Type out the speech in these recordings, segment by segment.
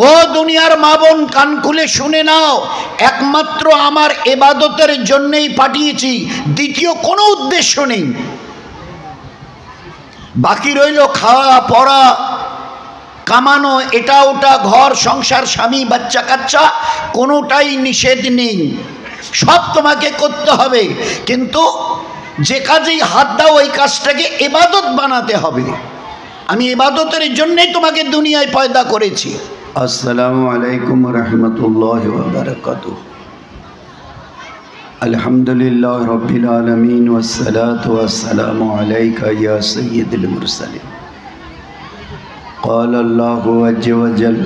ও দুনিয়ার মা বোন, কান খুলে শুনে নাও, একমাত্র আমার ইবাদতের জন্যই পাঠিয়েছি, দ্বিতীয় কোনো উদ্দেশ্য নেই। বাকি রইল খাওয়া পড়া, কামানো, এটা ওটা, ঘর সংসার, স্বামী বাচ্চা কাচ্চা, কোনোটাই নিষেধ নেই, সব তোমাকে করতে হবে। কিন্তু যে কাজেই হাত দাও ওই কাজটাকে ইবাদত বানাতে হবে। আমি ইবাদতের জন্যই তোমাকে দুনিয়ায় পয়দা করেছি। আসসালামু আলাইকুম রহমতুল্লাহি ওয়া বারাকাতুহু। আলহামদুলিল্লাহ রাব্বিল আলামিন ওয়াসসালাতু ওয়াসসালামু আলাইকা ইয়া সাইয়্যিদুল মুরসালিন। قال الله عز وجل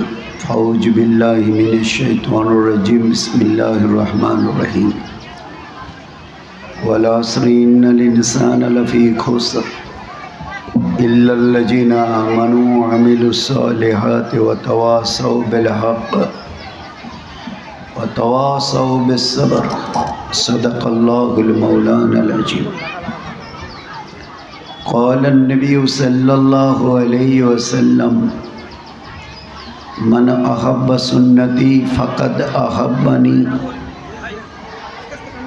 أعوذ بالله من الشيطان الرجيم بسم الله الرحمن الرحيم والعصر إن الإنسان لفي خسر إلا الذين آمنوا وعملوا الصالحات وتواصوا بالحق وتواصوا بالصبر صدق الله المولانا العظيم. قال النبي صلى الله عليه وسلم من أحب سنتي فقد أحبني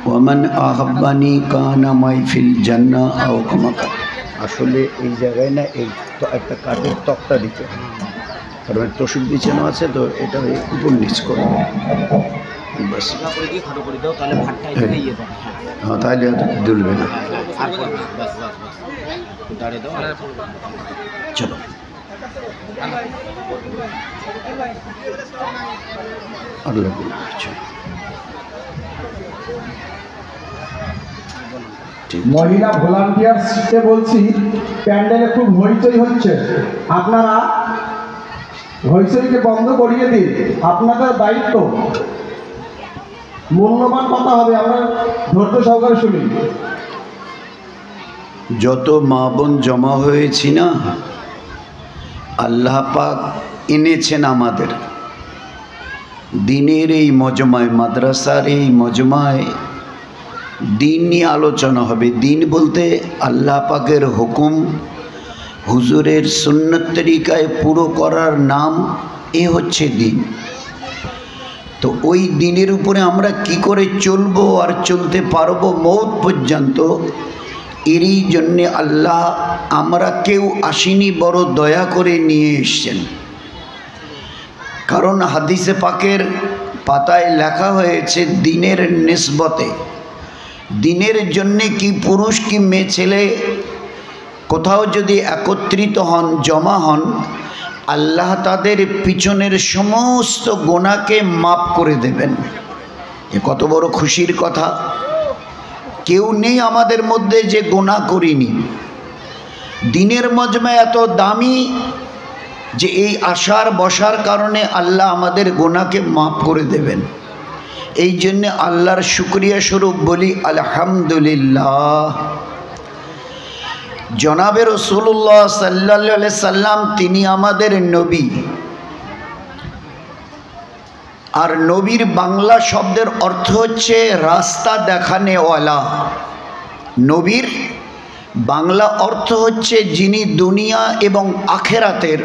ومن أحبني كان معي في الجنة أو كما قال. আসলে এই জায়গায় না এই একটা কাঠের তক্তা দিতে হয়, কারণ তোষক বিছানো আছে, তো এটা উপর নিচ করে বাস হ্যাঁ, তাহলে দুলবে না। চলো আল্লাহ মহিলা ভলান্টিয়ার্সকে বলছি, প্যান্ডেলে খুব হইচই হচ্ছে, আপনারা হইচইকে বন্ধ করিয়ে দিন, আপনাদের দায়িত্ব। মূল্যবান কথা হবে, আমরা ধৈর্য সহকারে শুনি। যত মা বোন জমা হয়েছি না, আল্লাহ পাক এনেছেন আমাদের দিনের এই মজমায়, মাদ্রাসার এই মজমায় দিন নিয়ে আলোচনা হবে। দিন বলতে আল্লাহ পাকের হুকুম, হুজুরের সুন্নত তরিকায় পুরো করার নাম, এ হচ্ছে দিন। তো ওই দিনের উপরে আমরা কি করে চলবো আর চলতে পারবো মৌত পর্যন্ত, এরই জন্যে আল্লাহ আমরা কেউ আসিনি, বড় দয়া করে নিয়ে এসছেন। কারণ হাদিসে পাকের পাতায় লেখা হয়েছে দিনের নিসবতে, দিনের জন্যে কি পুরুষ কি মেয়ে ছেলে কোথাও যদি একত্রিত হন, জমা হন, আল্লাহ তাদের পিছনের সমস্ত গুনাহকে মাফ করে দেবেন। এ কত বড় খুশির কথা! কেউ নেই আমাদের মধ্যে যে গুনাহ করিনি। দিনের মজমা এত দামি যে এই আশার বসার কারণে আল্লাহ আমাদের গুনাহকে মাফ করে দেবেন। এই জন্য আল্লাহর শুকরিয়া স্বরূপ বলি আলহামদুলিল্লাহ। জনাবে রাসূলুল্লাহ সাল্লাল্লাহু আলাইহি সাল্লাম তিনি আমাদের নবী, আর নবীর বাংলা শব্দের অর্থ হচ্ছে রাস্তা দেখানেওয়ালা। নবীর বাংলা অর্থ হচ্ছে যিনি দুনিয়া এবং আখেরাতের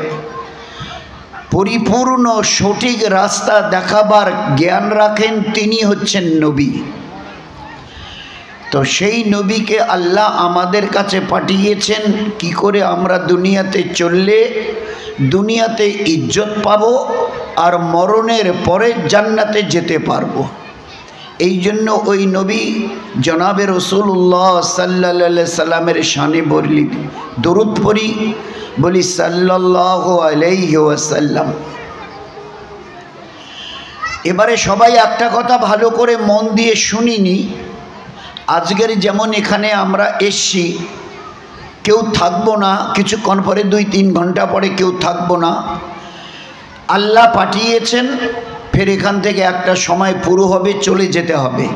পরিপূর্ণ সঠিক রাস্তা দেখাবার জ্ঞান রাখেন, তিনি হচ্ছেন নবী। তো সেই নবীকে আল্লাহ আমাদের কাছে পাঠিয়েছেন কি করে আমরা দুনিয়াতে চললে দুনিয়াতে ইজ্জত পাবো আর মরণের পরে জান্নাতে যেতে পারবো। এই জন্য ওই নবী জনাবে রাসূলুল্লাহ সাল্লাল্লাহু আলাইহি সাল্লামের শানে বলি, দরুদ পড়ি, বলি সাল্লাল্লাহু আলাইহি ওয়াসাল্লাম। এবারে সবাই একটা কথা ভালো করে মন দিয়ে শুনিনি। আজকের যেমন এখানে আমরা এসছি, কেউ থাকবো না, কিছুক্ষণ পরে 2-3 ঘন্টা পরে কেউ থাকবো না। আল্লাহ পাঠিয়েছেন, ফের এখান থেকে একটা সময় পুরো হবে, চলে যেতে হবে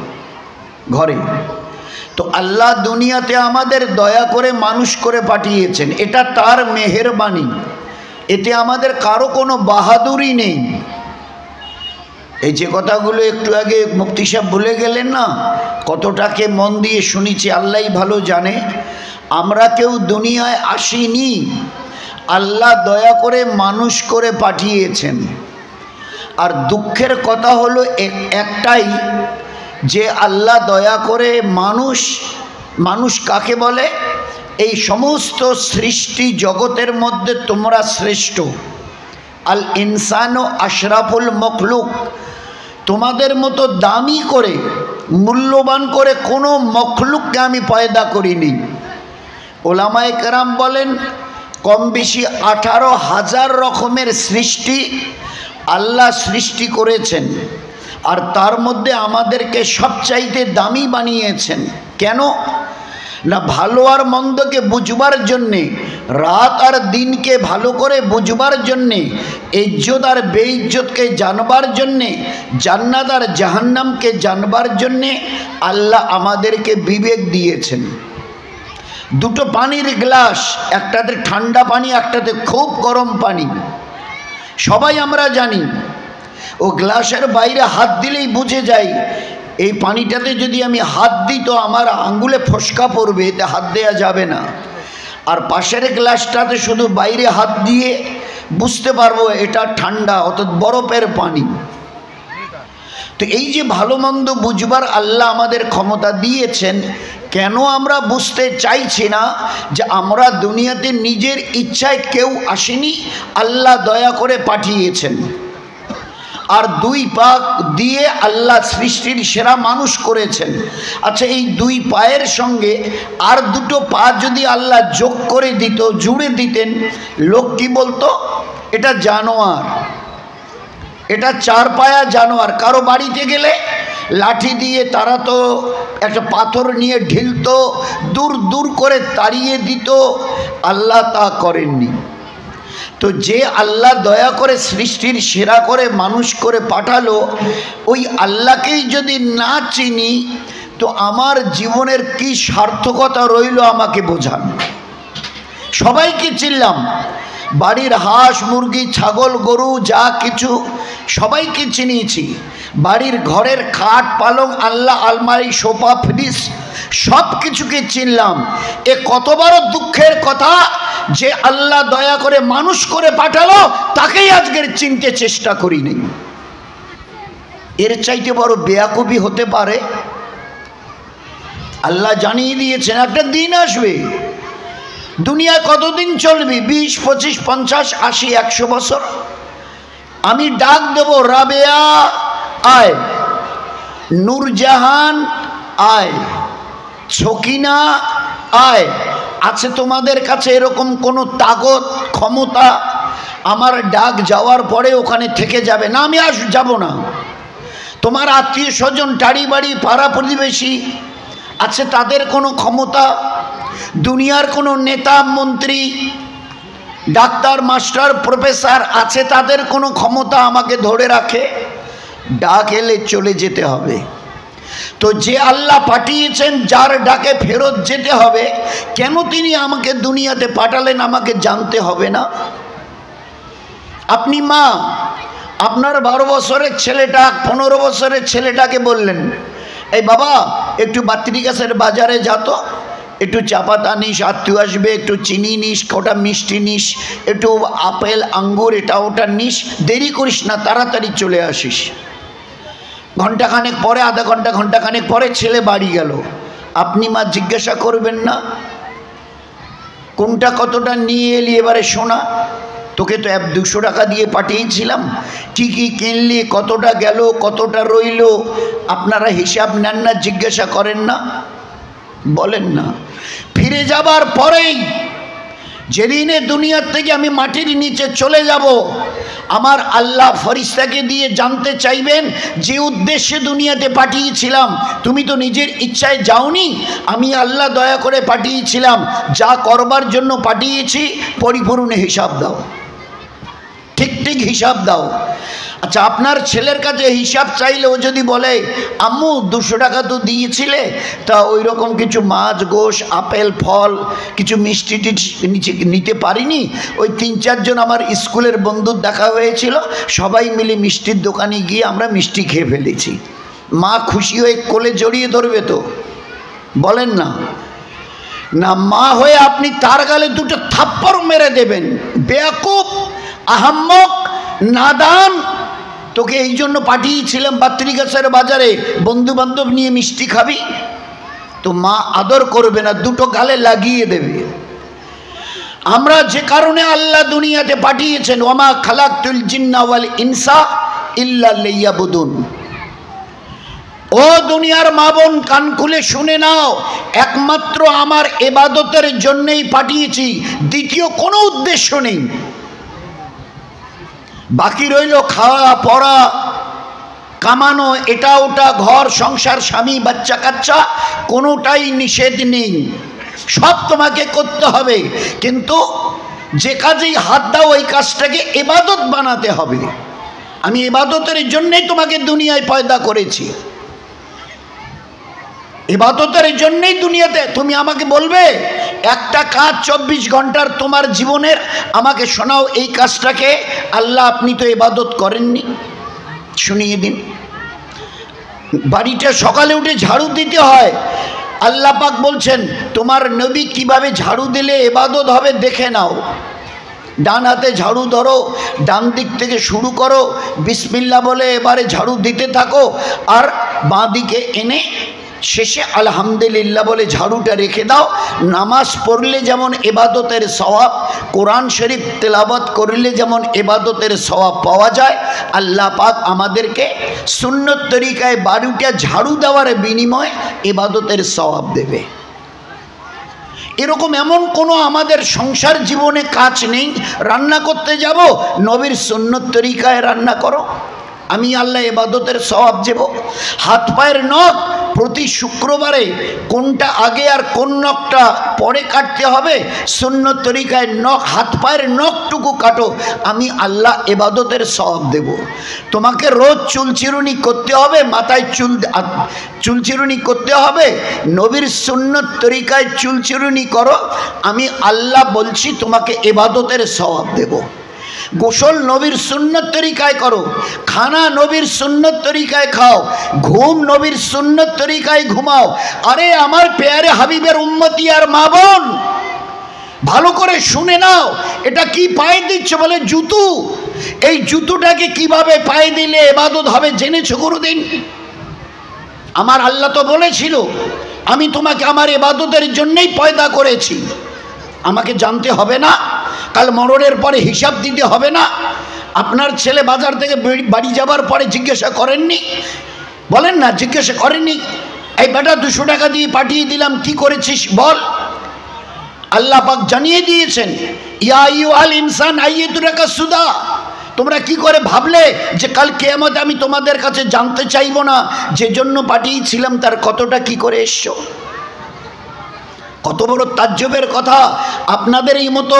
ঘরে। তো আল্লাহ দুনিয়াতে আমাদের দয়া করে মানুষ করে পাঠিয়েছেন, এটা তার মেহেরবানি, এতে আমাদের কারো কোনো বাহাদুরি নেই। এই যে কথাগুলো একটু আগে মুফতি সাহেব বলে গেলেন না, কতটাকে মন দিয়ে শুনেছি আল্লাহই ভালো জানে। আমরা কেউ দুনিয়ায় আসিনি, আল্লাহ দয়া করে মানুষ করে পাঠিয়েছেন। আর দুঃখের কথা হলো একটাই, যে আল্লাহ দয়া করে মানুষ কাকে বলে? এই সমস্ত সৃষ্টি জগতের মধ্যে তোমরা শ্রেষ্ঠ। আল ইনসানু আশরাফুল মখলুক। তোমাদের মতো দামি করে মূল্যবান করে কোনো মখলুককে আমি পয়দা করিনি। ওলামায়ে কেরাম বলেন কম বেশি 18,000 রকমের সৃষ্টি আল্লাহ সৃষ্টি করেছেন, আর তার মধ্যে আমাদেরকে সবচাইতে দামি বানিয়েছেন। কেন না? ভালো আর মন্দকে বুঝবার জন্যে, রাত আর দিনকে ভালো করে বুঝবার জন্যে, ইজ্জত আর বেইজ্জতকে জানবার জন্যে, জান্নাত আর জাহান্নামকে জানবার জন্যে আল্লাহ আমাদেরকে বিবেক দিয়েছেন। দুটো পানির গ্লাস, একটাতে ঠান্ডা পানি, একটাতে খুব গরম পানি, সবাই আমরা জানি। ও গ্লাসের বাইরে হাত দিলেই বুঝে যাই এই পানিটাতে যদি আমি হাত দিই তো আমার আঙ্গুলে ফোসকা পড়বে, এতে হাত দেওয়া যাবে না। আর পাশের গ্লাসটাতে শুধু বাইরে হাত দিয়ে বুঝতে পারবো এটা ঠান্ডা, অর্থাৎ বরফের পানি। তো এই যে ভালো মন্দ বুঝবার আল্লাহ আমাদের ক্ষমতা দিয়েছেন, কেন আমরা বুঝতে চাইছি না? যে আমরা দুনিয়াতে নিজের ইচ্ছায় কেউ আসেনি, আল্লাহ দয়া করে পাঠিয়েছেন। আর দুই পা দিয়ে আল্লাহ সৃষ্টির সেরা মানুষ করেছেন। আচ্ছা, এই দুই পায়ের সঙ্গে আর দুটো পা যদি আল্লাহ যোগ করে দিত, জুড়ে দিতেন, লোক কি বলতো? এটা জানোয়ার, এটা 4 পায়া জানোয়ার। কারো বাড়িতে গেলে লাঠি দিয়ে তারা তো একটা পাথর নিয়ে ঢিলতো, দূর দূর করে তাড়িয়ে দিত। আল্লাহ তা করেননি। তো যে আল্লাহ দয়া করে সৃষ্টির সেরা করে মানুষ করে পাঠালো, ওই আল্লাহকেই যদি না চিনি তো আমার জীবনের কি সার্থকতা রইল আমাকে বোঝান। সবাইকে চিনলাম, বাড়ির হাঁস মুরগি ছাগল গরু যা কিছু সবাইকে চিনিয়েছি, বাড়ির ঘরের খাট পালং আল্লাহ আলমারি সোফা ফ্রিজ সব কিছুকে চিনলাম। এ কত বড় দুঃখের কথা যে আল্লাহ দয়া করে মানুষ করে পাঠালো তাকেই আজকের চিনতে চেষ্টা করিনি। এর চাইতে বড় বেয়াকুবি হতে পারে? আল্লাহ জানিয়ে দিয়েছেন একটা দিন আসবে, দুনিয়ায় কতদিন চলবে? 20, 25, 50, 80, 100 বছর। আমি ডাক দেব, রাবেয়া আয়, নূরজাহান আয়, ছকিনা আয়। আছে তোমাদের কাছে এরকম কোনো তাগত ক্ষমতা আমার ডাক যাওয়ার পরে ওখানে থেকে যাবে না? আমি যাব না। তোমার আত্মীয় স্বজন টাড়ি বাড়ি পাড়া প্রতিবেশী আছে তাদের কোনো ক্ষমতা? দুনিয়ার কোনো নেতা মন্ত্রী ডাক্তার মাস্টার প্রফেসর আছে তাদের কোনো ক্ষমতা আমাকে ধরে রাখে? ডাক এলে চলে যেতে হবে। তো যে আল্লাহ পাঠিয়েছেন, যার ডাকে ফেরত যেতে হবে, কেন তিনি আমাকে দুনিয়াতে পাঠালেন আমাকে জানতে হবে না? আপনি মা, আপনার 12 বছরের ছেলেটা 15 বছরের ছেলেটাকে বললেন, এই বাবা একটু বাত্রি গাছের বাজারে যাতো, একটু চা পাতা নিস, আত্মীয় আসবে, একটু চিনি নিস, কটা মিষ্টি নিস, একটু আপেল আঙ্গুর এটা ওটা নিস, দেরি করিস না, তাড়াতাড়ি চলে আসিস। ঘন্টাখানেক পরে, আধা ঘন্টা ঘন্টাখানেক পরে ছেলে বাড়ি গেল। আপনি মা জিজ্ঞাসা করবেন না কোনটা কতটা নিয়ে এলি, এবারে শোনা, তোকে তো 200 টাকা দিয়ে পাঠিয়েছিলাম, ঠিকই কিনলি, কতটা গেল কতটা রইল? আপনারা হিসাব নেন না, জিজ্ঞাসা করেন না, বলেন না? ফিরে যাবার পরেই, যেদিনে দুনিয়ার থেকে আমি মাটির নিচে চলে যাব, আমার আল্লাহ ফরিস্তাকে দিয়ে জানতে চাইবেন যে উদ্দেশ্যে দুনিয়াতে পাঠিয়েছিলাম তুমি তো নিজের ইচ্ছায় যাওনি, আমি আল্লাহ দয়া করে পাঠিয়েছিলাম, যা করবার জন্য পাঠিয়েছি পরিপূর্ণ হিসাব দাও, ঠিক ঠিক হিসাব দাও। আচ্ছা, আপনার ছেলের কাছে হিসাব চাইলে ও যদি বলে আম্মু 200 টাকা তো দিয়েছিলে, তা ওই রকম কিছু মাছ গোশ আপেল ফল কিছু মিষ্টি নিতে পারিনি, ওই 3-4 জন আমার স্কুলের বন্ধুর দেখা হয়েছিল, সবাই মিলে মিষ্টির দোকানে গিয়ে আমরা মিষ্টি খেয়ে ফেলেছি, মা খুশি হয়ে কোলে জড়িয়ে ধরবে তো? বলেন না? না, মা হয়ে আপনি তার গালে 2টো থাপ্পড় মেরে দেবেন। বেয়াকুব, আহাম্মক, নাদান। তোকে এই জন্য পাঠিয়েছিলাম বাত্রিগাছের বাজারে, বন্ধু বান্ধব নিয়ে মিষ্টি খাবি। তো মা আদর করবে না, দুটো গালে লাগিয়ে দেবে। আমরা যে কারণে আল্লাহ দুনিয়াতে পাঠিয়েছেন, ওয়ামা খালাকতুল জিন্না ওয়াল ইনসা ইল্লা লিয়াবুদুন। ও দুনিয়ার মা বোন, কান খুলে শুনে নাও, একমাত্র আমার ইবাদতের জন্যই পাঠিয়েছি, দ্বিতীয় কোনো উদ্দেশ্য নেই। বাকি রইল খাওয়া পড়া, কামানো, এটা ওটা, ঘর সংসার, স্বামী বাচ্চা কাচ্চা, কোনোটাই নিষেধ নেই, সব তোমাকে করতে হবে। কিন্তু যে কাজেই হাত দাও ওই কাজটাকে ইবাদত বানাতে হবে। আমি ইবাদতের জন্যই তোমাকে দুনিয়ায় পয়দা করেছি, ইবাদতের জন্যই দুনিয়াতে। তুমি আমাকে বলবে একটা কাজ 24 ঘন্টার তোমার জীবনের, আমাকে শোনাও এই কাজটাকে আল্লাহ আপনি তো ইবাদত করেননি, শুনিয়ে দিন। বাড়িটা সকালে উঠে ঝাড়ু দিতে হয়, আল্লাহ পাক বলছেন তোমার নবী কিভাবে ঝাড়ু দিলে ইবাদত হবে দেখে নাও। ডান হাতে ঝাড়ু ধরো, ডান দিক থেকে শুরু করো, বিসমিল্লাহ বলে এবারে ঝাড়ু দিতে থাকো, আর বাঁ দিকে এনে শেষে আলহামদুলিল্লাহ বলে ঝাড়ুটা রেখে দাও। নামাজ পড়লে যেমন ইবাদতের সওয়াব, কোরআন শরীফ তেলাওয়াত করলে যেমন ইবাদতের সওয়াব পাওয়া যায়, আল্লাহ পাক আমাদেরকে সুন্নত তরিকায় 12টা ঝাড়ু দেওয়ার বিনিময়ে ইবাদতের সওয়াব দেবে। এরকম এমন কোনো আমাদের সংসার জীবনে কাজ নেই, রান্না করতে যাব নবীর সুন্নত তরিকায় রান্না করো, আমি আল্লাহ ইবাদতের সওয়াব দেব। হাত পায়ের নখ প্রতি শুক্রবারে কোনটা আগে আর কোন নখটা পরে কাটতে হবে, সুন্নত তরিকায় নখ, হাত পায়ের নখটুকু কাটো, আমি আল্লাহ ইবাদতের সওয়াব দেব। তোমাকে রোজ চুলচিরুনি করতে হবে, মাথায় চুলচিরুনি করতে হবে, নবীর সুন্নত তরিকায় চুলচিরুনি করো, আমি আল্লাহ বলছি তোমাকে ইবাদতের সওয়াব দেব। গোসল নবীর সুন্নত তরিকায় করো, খানা নবীর সুন্নত তরিকায় খাও, ঘুম নবীর সুন্নত তরিকায় ঘুমাও। আরে আমার পেয়ারে হাবিবের উম্মতি আর মা বোন, ভালো করে শুনে নাও, এটা কি পায়ে দিচ্ছে? বলে জুতো। এই জুতোটাকে কিভাবে পায়ে দিলে ইবাদত হবে জেনেছো কোনোদিন? আমার আল্লাহ তো বলেছিল আমি তোমাকে আমার ইবাদতের জন্যই পয়দা করেছি। আমাকে জানতে হবে না? কাল মরণের পরে হিসাব দিতে হবে না? আপনার ছেলে বাজার থেকে বাড়ি যাবার পরে জিজ্ঞাসা করেননি? বলেন না, জিজ্ঞাসা করেননি এই বেটা 200 টাকা দিয়ে পাঠিয়ে দিলাম, কি করেছিস বল? আল্লাহ পাক জানিয়ে দিয়েছেন, ইয়া আইয়ুহাল ইনসান আইয়ুতুরাকা সুদা। তোমরা কি করে ভাবলে যে কাল কিয়ামতে আমি তোমাদের কাছে জানতে চাইবো না যে জন্য পাঠিয়েছিলাম তার কতটা কি করে এসছো? কত বড় তাজ্জবের কথা। আপনাদের এই মতো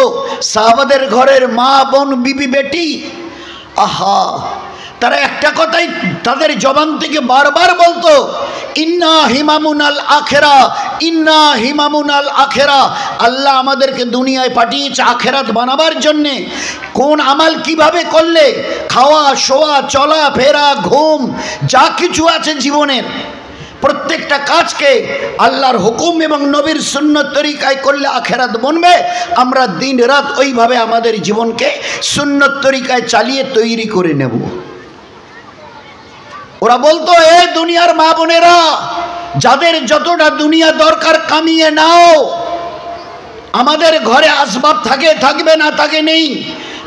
সাহাবাদের ঘরের মা বোন বিবি বেটি, আহা, তারা একটা কথাই তাদের জবান থেকে বারবার বলতো, ইন্না হিমামুনাল আখেরা, ইন্না হিমামুনাল আখেরা। আল্লাহ আমাদেরকে দুনিয়ায় পাঠিয়েছে আখেরাত বানাবার জন্যে। কোন আমাল কিভাবে করলে, খাওয়া শোয়া চলা ফেরা ঘুম যা কিছু আছে জীবনের প্রত্যেকটা কাজকে আল্লাহর হুকুম এবং নবীর সুন্নত তরিকায় করলে আখেরাত বনবে। আমরা দিন রাত ওইভাবে আমাদের জীবনকে সুন্নত তরিকায় চালিয়ে তৈরি করে নেব। ওরা বলতো, এ দুনিয়ার মা বোনেরা, যাদের যতটা দুনিয়া দরকার কামিয়ে নাও। আমাদের ঘরে আসবাব থাকে, থাকবে না থাকে নেই,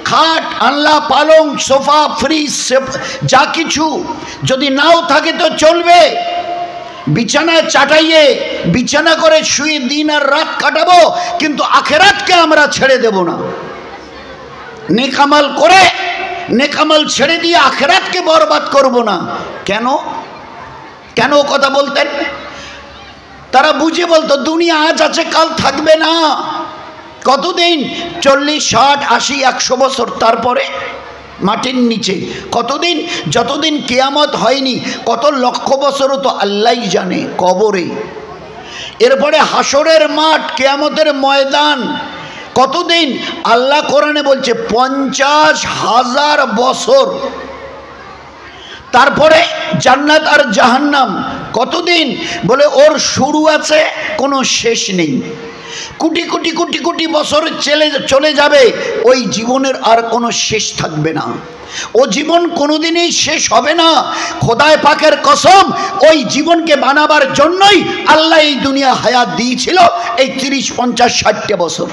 খাট আনলা, পালং সোফা ফ্রিজ যা কিছু যদি নাও থাকে তো চলবে। বিছানায় চাটাইয়ে বিছানা করে শুয়ে দিন আর রাত কাটাবো, কিন্তু আখেরাতকে আমরা ছেড়ে দেব না। নেকামাল করে নেকামাল ছেড়ে দিয়ে আখেরাতকে বরবাদ করব না। কেন কেন কথা বলতেন? তারা বুঝে বলতো দুনিয়া আজ আছে কাল থাকবে না। কতদিন? 40, 60, 80, 100 বছর, তারপরে মাটির নিচে কতদিন? যতদিন কিয়ামত হয়নি, কত লক্ষ বছরও তো আল্লাহই জানে, কবরে। এরপরে হাসরের মাঠ, কিয়ামতের ময়দান কতদিন? আল্লাহ কোরআনে বলছে 50,000 বছর। তারপরে জান্নাত আর জাহান্নাম কতদিন? বলে ওর শুরু আছে, কোনো শেষ নেই। কোটি কোটি কোটি কোটি বছর চলে যাবে, ওই জীবনের আর কোনো শেষ থাকবে না। ও জীবন কোনোদিনই শেষ হবে না। খোদায় পাকের কসম, ওই জীবনকে বানাবার জন্যই আল্লাহ এই দুনিয়া হায়াত দিয়েছিল এই 30, 50, 60 বছর।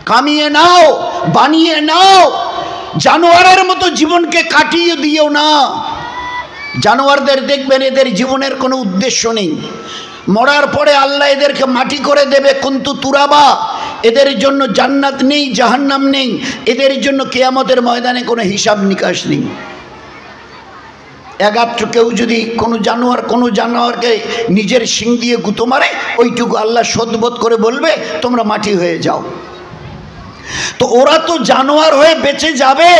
কামিয়ে নাও, বানিয়ে নাও। জানোয়ারের মতো জীবনকে কাটিয়ে দিও না। জানোয়ারদের দেখবেন এদের জীবনের কোনো উদ্দেশ্য নেই। মরার পরে আল্লাহ এদেরকে মাটি করে দেবে, কিন্তু তুরাবা। এদের জন্য জান্নাত নেই, জাহান্নাম নেই। এদের জন্য কিয়ামতের ময়দানে কোনো হিসাব নিকাশ নেই। এগাত্র কেউ যদি কোনো জানোয়ারকে নিজের শিং দিয়ে গুঁতো মারে, ওইটুকু আল্লাহ শোধবোধ করে বলবে তোমরা মাটি হয়ে যাও। তো ওরা তো জানোয়ার হয়ে বেঁচে যাবে,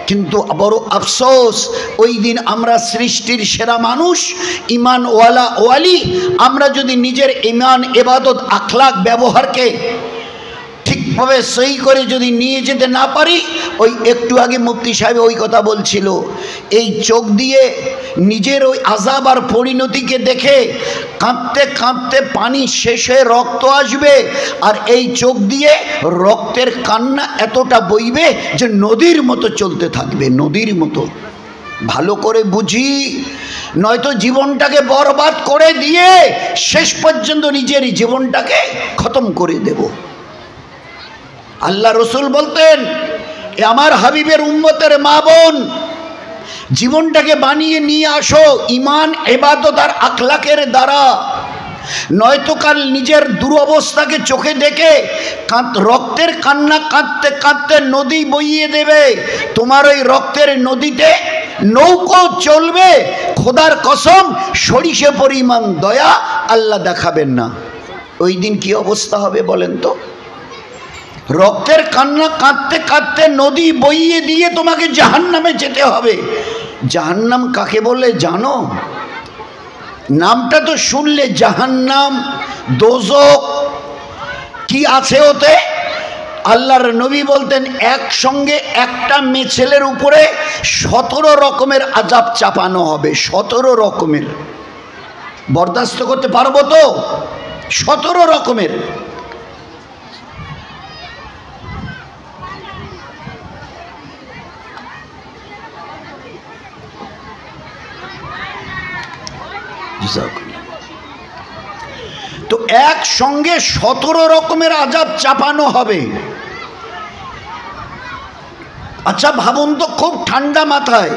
কিন্তু বড় আফসোস, ওই দিন আমরা সৃষ্টির সেরা মানুষ, ইমান ওয়ালা ওয়ালি, আমরা যদি নিজের ইমান, ইবাদত, আখলাক, ব্যবহারকে ঠিকভাবে সই করে যদি নিয়ে যেতে না পারি, ওই একটু আগে মুফতি সাহেব ওই কথা বলছিল, এই চোখ দিয়ে নিজের ওই আযাব আর পরিণতিকে দেখে কাঁদতে কাঁদতে পানি শেষ হয়ে রক্ত আসবে, আর এই চোখ দিয়ে রক্তের কান্না এতটা বইবে যে নদীর মতো চলতে থাকবে, নদীর মতো। ভালো করে বুঝি, নয়তো জীবনটাকে বরবাদ করে দিয়ে শেষ পর্যন্ত নিজের জীবনটাকে খতম করে দেব। আল্লাহ রসুল বলতেন, এ আমার হাবিবের উম্মতের মা বোন, জীবনটাকে বানিয়ে নিয়ে আসো ইমান, ইবাদত আর আখলাকের দ্বারা। নয়তো কাল নিজের দুরবস্থাকে চোখে দেখে রক্তের কান্না কাঁদতে কাঁদতে নদী বইয়ে দেবে। তোমার ওই রক্তের নদীতে নৌকো চলবে, খোদার কসম সরিষে পরিমাণ দয়া আল্লাহ দেখাবেন না। ওই দিন কি অবস্থা হবে বলেন তো? রক্তের কান্না কাঁদতে কাঁদতে নদী বইয়ে দিয়ে তোমাকে জাহান্নামে যেতে হবে। জাহান্নাম কাকে বলে জানো? নামটা তো শুনলে, জাহান্নাম, দোজখ, কি আছে ওতে? আল্লাহর নবী বলতেন, একসঙ্গে একটা মেয়ে ছেলের উপরে 17 রকমের আযাব চাপানো হবে। 17 রকমের। বরদাস্ত করতে পারবো তো? 17 রকমের। তো একসঙ্গে 17 রকমের আযাব চাপানো হবে। আচ্ছা ভাবুন তো, খুব ঠান্ডা মাথায়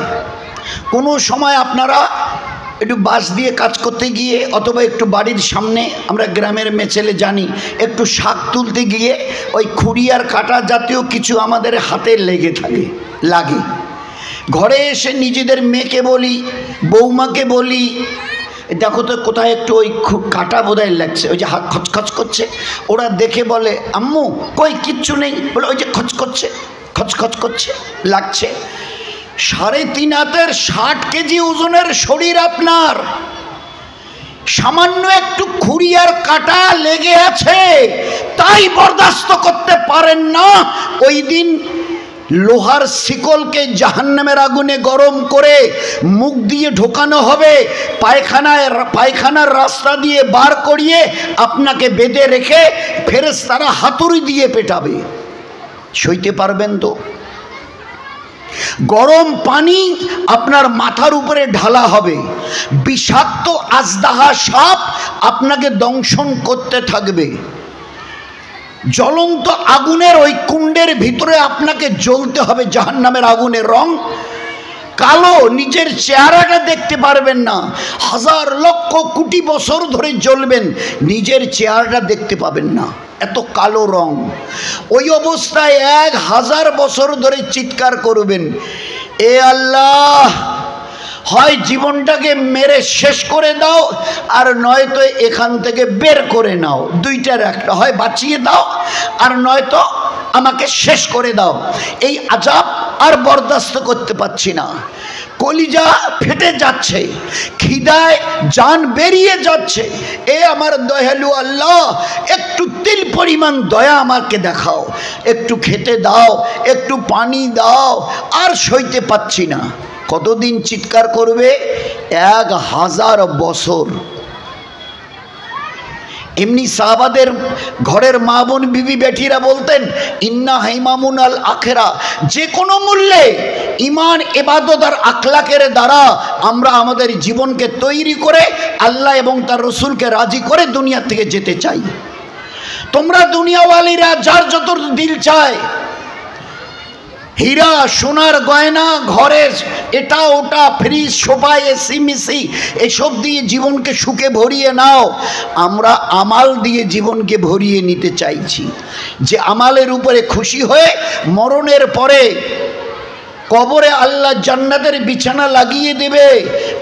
কোনো সময় আপনারা একটু বাস দিয়ে কাজ করতে গিয়ে, অথবা একটু বাড়ির সামনে, আমরা গ্রামের মেছেলে জানি, একটু শাক তুলতে গিয়ে ওই খুঁড়ি আর কাটা জাতীয় কিছু আমাদের হাতে লাগে। ঘরে এসে নিজেদের মেয়েকে বলি, বৌমাকে বলি, দেখো তো কোথায় একটু ওই কাটা বোধহয় লাগছে, ওই যে হাত খচখচ করছে। ওরা দেখে বলে, আম্মু কই কিচ্ছু নেই, বলে ওই যে খচখচ করছে, লাগছে। 3.5 হাতের 60 কেজি ওজনের শরীর আপনার, সামান্য একটু খুঁড়ি আর কাটা লেগে আছে, তাই বরদাস্ত করতে পারেন না। ওই দিন লোহার শিকলকে জাহান্নামের আগুনে গরম করে মুখ দিয়ে ঢোকানো হবে, পায়খানার রাস্তা দিয়ে বার করিয়ে আপনাকে বেঁধে রেখে ফেরেশতারা হাতুড়ি দিয়ে পেটাবে। সইতে পারবেন তো? গরম পানি আপনার মাথার উপরে ঢালা হবে, বিষাক্ত আজদাহা সাপ আপনাকে দংশন করতে থাকবে। জ্বলন্ত আগুনের ওই কুণ্ডের ভিতরে আপনাকে জ্বলতে হবে। জাহান্নামের আগুনের রং কালো, নিজের চেহারাটা দেখতে পারবেন না। 1000 লক্ষ কোটি বছর ধরে জ্বলবেন, নিজের চেহারাটা দেখতে পাবেন না, এত কালো রং। ওই অবস্থায় 1000 বছর ধরে চিৎকার করবেন, এ আল্লাহ, হয় জীবনটাকে মেরে শেষ করে দাও, আর নয়তো এখান থেকে বের করে নাও। দুইটার একটা, হয় বাঁচিয়ে দাও আর নয়তো আমাকে শেষ করে দাও। এই আযাব আর বরদাস্ত করতে পারছি না। কলিজা ফেটে যাচ্ছে, খিদায় জান বেরিয়ে যাচ্ছে। এ আমার দয়ালু আল্লাহ, একটু তিল পরিমাণ দয়া আমাকে দেখাও, একটু খেতে দাও, একটু পানি দাও, আর সইতে পাচ্ছি না। কতদিন চিৎকার করবে? 1000 বছর। এমনি সাহাবাদের ঘরের মা বোন বিবি বেটিরা বলতেন ইন্না হাইমামুন আল আখেরা, যে কোনো মূল্যে ইমান ইবাদত আর আখলাকের দ্বারা আমরা আমাদের জীবনকে তৈরি করে আল্লাহ এবং তার রসুলকে রাজি করে দুনিয়া থেকে যেতে চাই। তোমরা দুনিয়াওয়ালিরা যার যত দিল চায় হীরা সোনার গয়না ঘরে এটা ওটা ফ্রিজ সোফা এসি মিসি এসব দিয়ে জীবনকে সুখে ভরিয়ে নাও। আমরা আমাল দিয়ে জীবনকে ভরিয়ে নিতে চাইছি, যে আমালের উপরে খুশি হয়ে মরণের পরে কবরে আল্লাহ জান্নাতের বিছানা লাগিয়ে দেবে,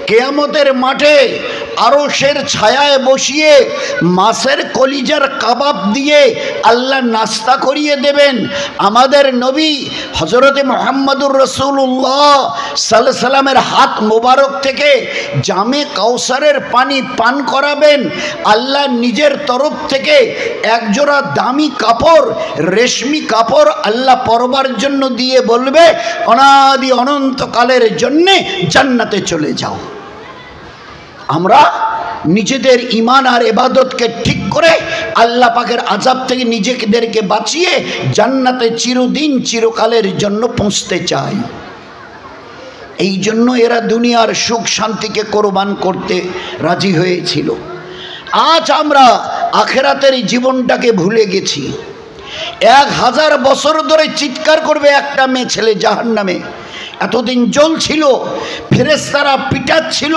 কিয়ামতের মাঠে আরশের ছায়ায় বসিয়ে মাছের কলিজার কাবাব দিয়ে আল্লাহ নাস্তা করিয়ে দেবেন। আমাদের নবী হযরতে মুহাম্মদুর রাসূলুল্লাহ সাল্লাল্লাহু আলাইহি সাল্লামের হাত মোবারক থেকে জামে কাউসারের পানি পান করাবেন। আল্লাহ নিজের তরফ থেকে একজোড়া দামি কাপড়, রেশমি কাপড় আল্লাহ পরবার জন্য দিয়ে বলবে অনাদি অনন্তকালের জন্যে জান্নাতে চলে যাও। আমরা নিজেদের ঈমান আর ইবাদতকে ঠিক করে আল্লাহ পাকের আযাব থেকে নিজেদেরকে বাঁচিয়ে জান্নাতে চিরদিন চিরকালের জন্য পৌঁছতে চাই। এই জন্য এরা দুনিয়ার সুখ শান্তিকে কোরবান করতে রাজি হয়েছিল। আজ আমরা আখেরাতের জীবনটাকে ভুলে গেছি। 1000 বছর ধরে চিৎকার করবে একটা মেয়ে ছেলে জাহান্নামে। এতদিন জ্বলছিল, ফেরেশতারা পিটাচ্ছিল,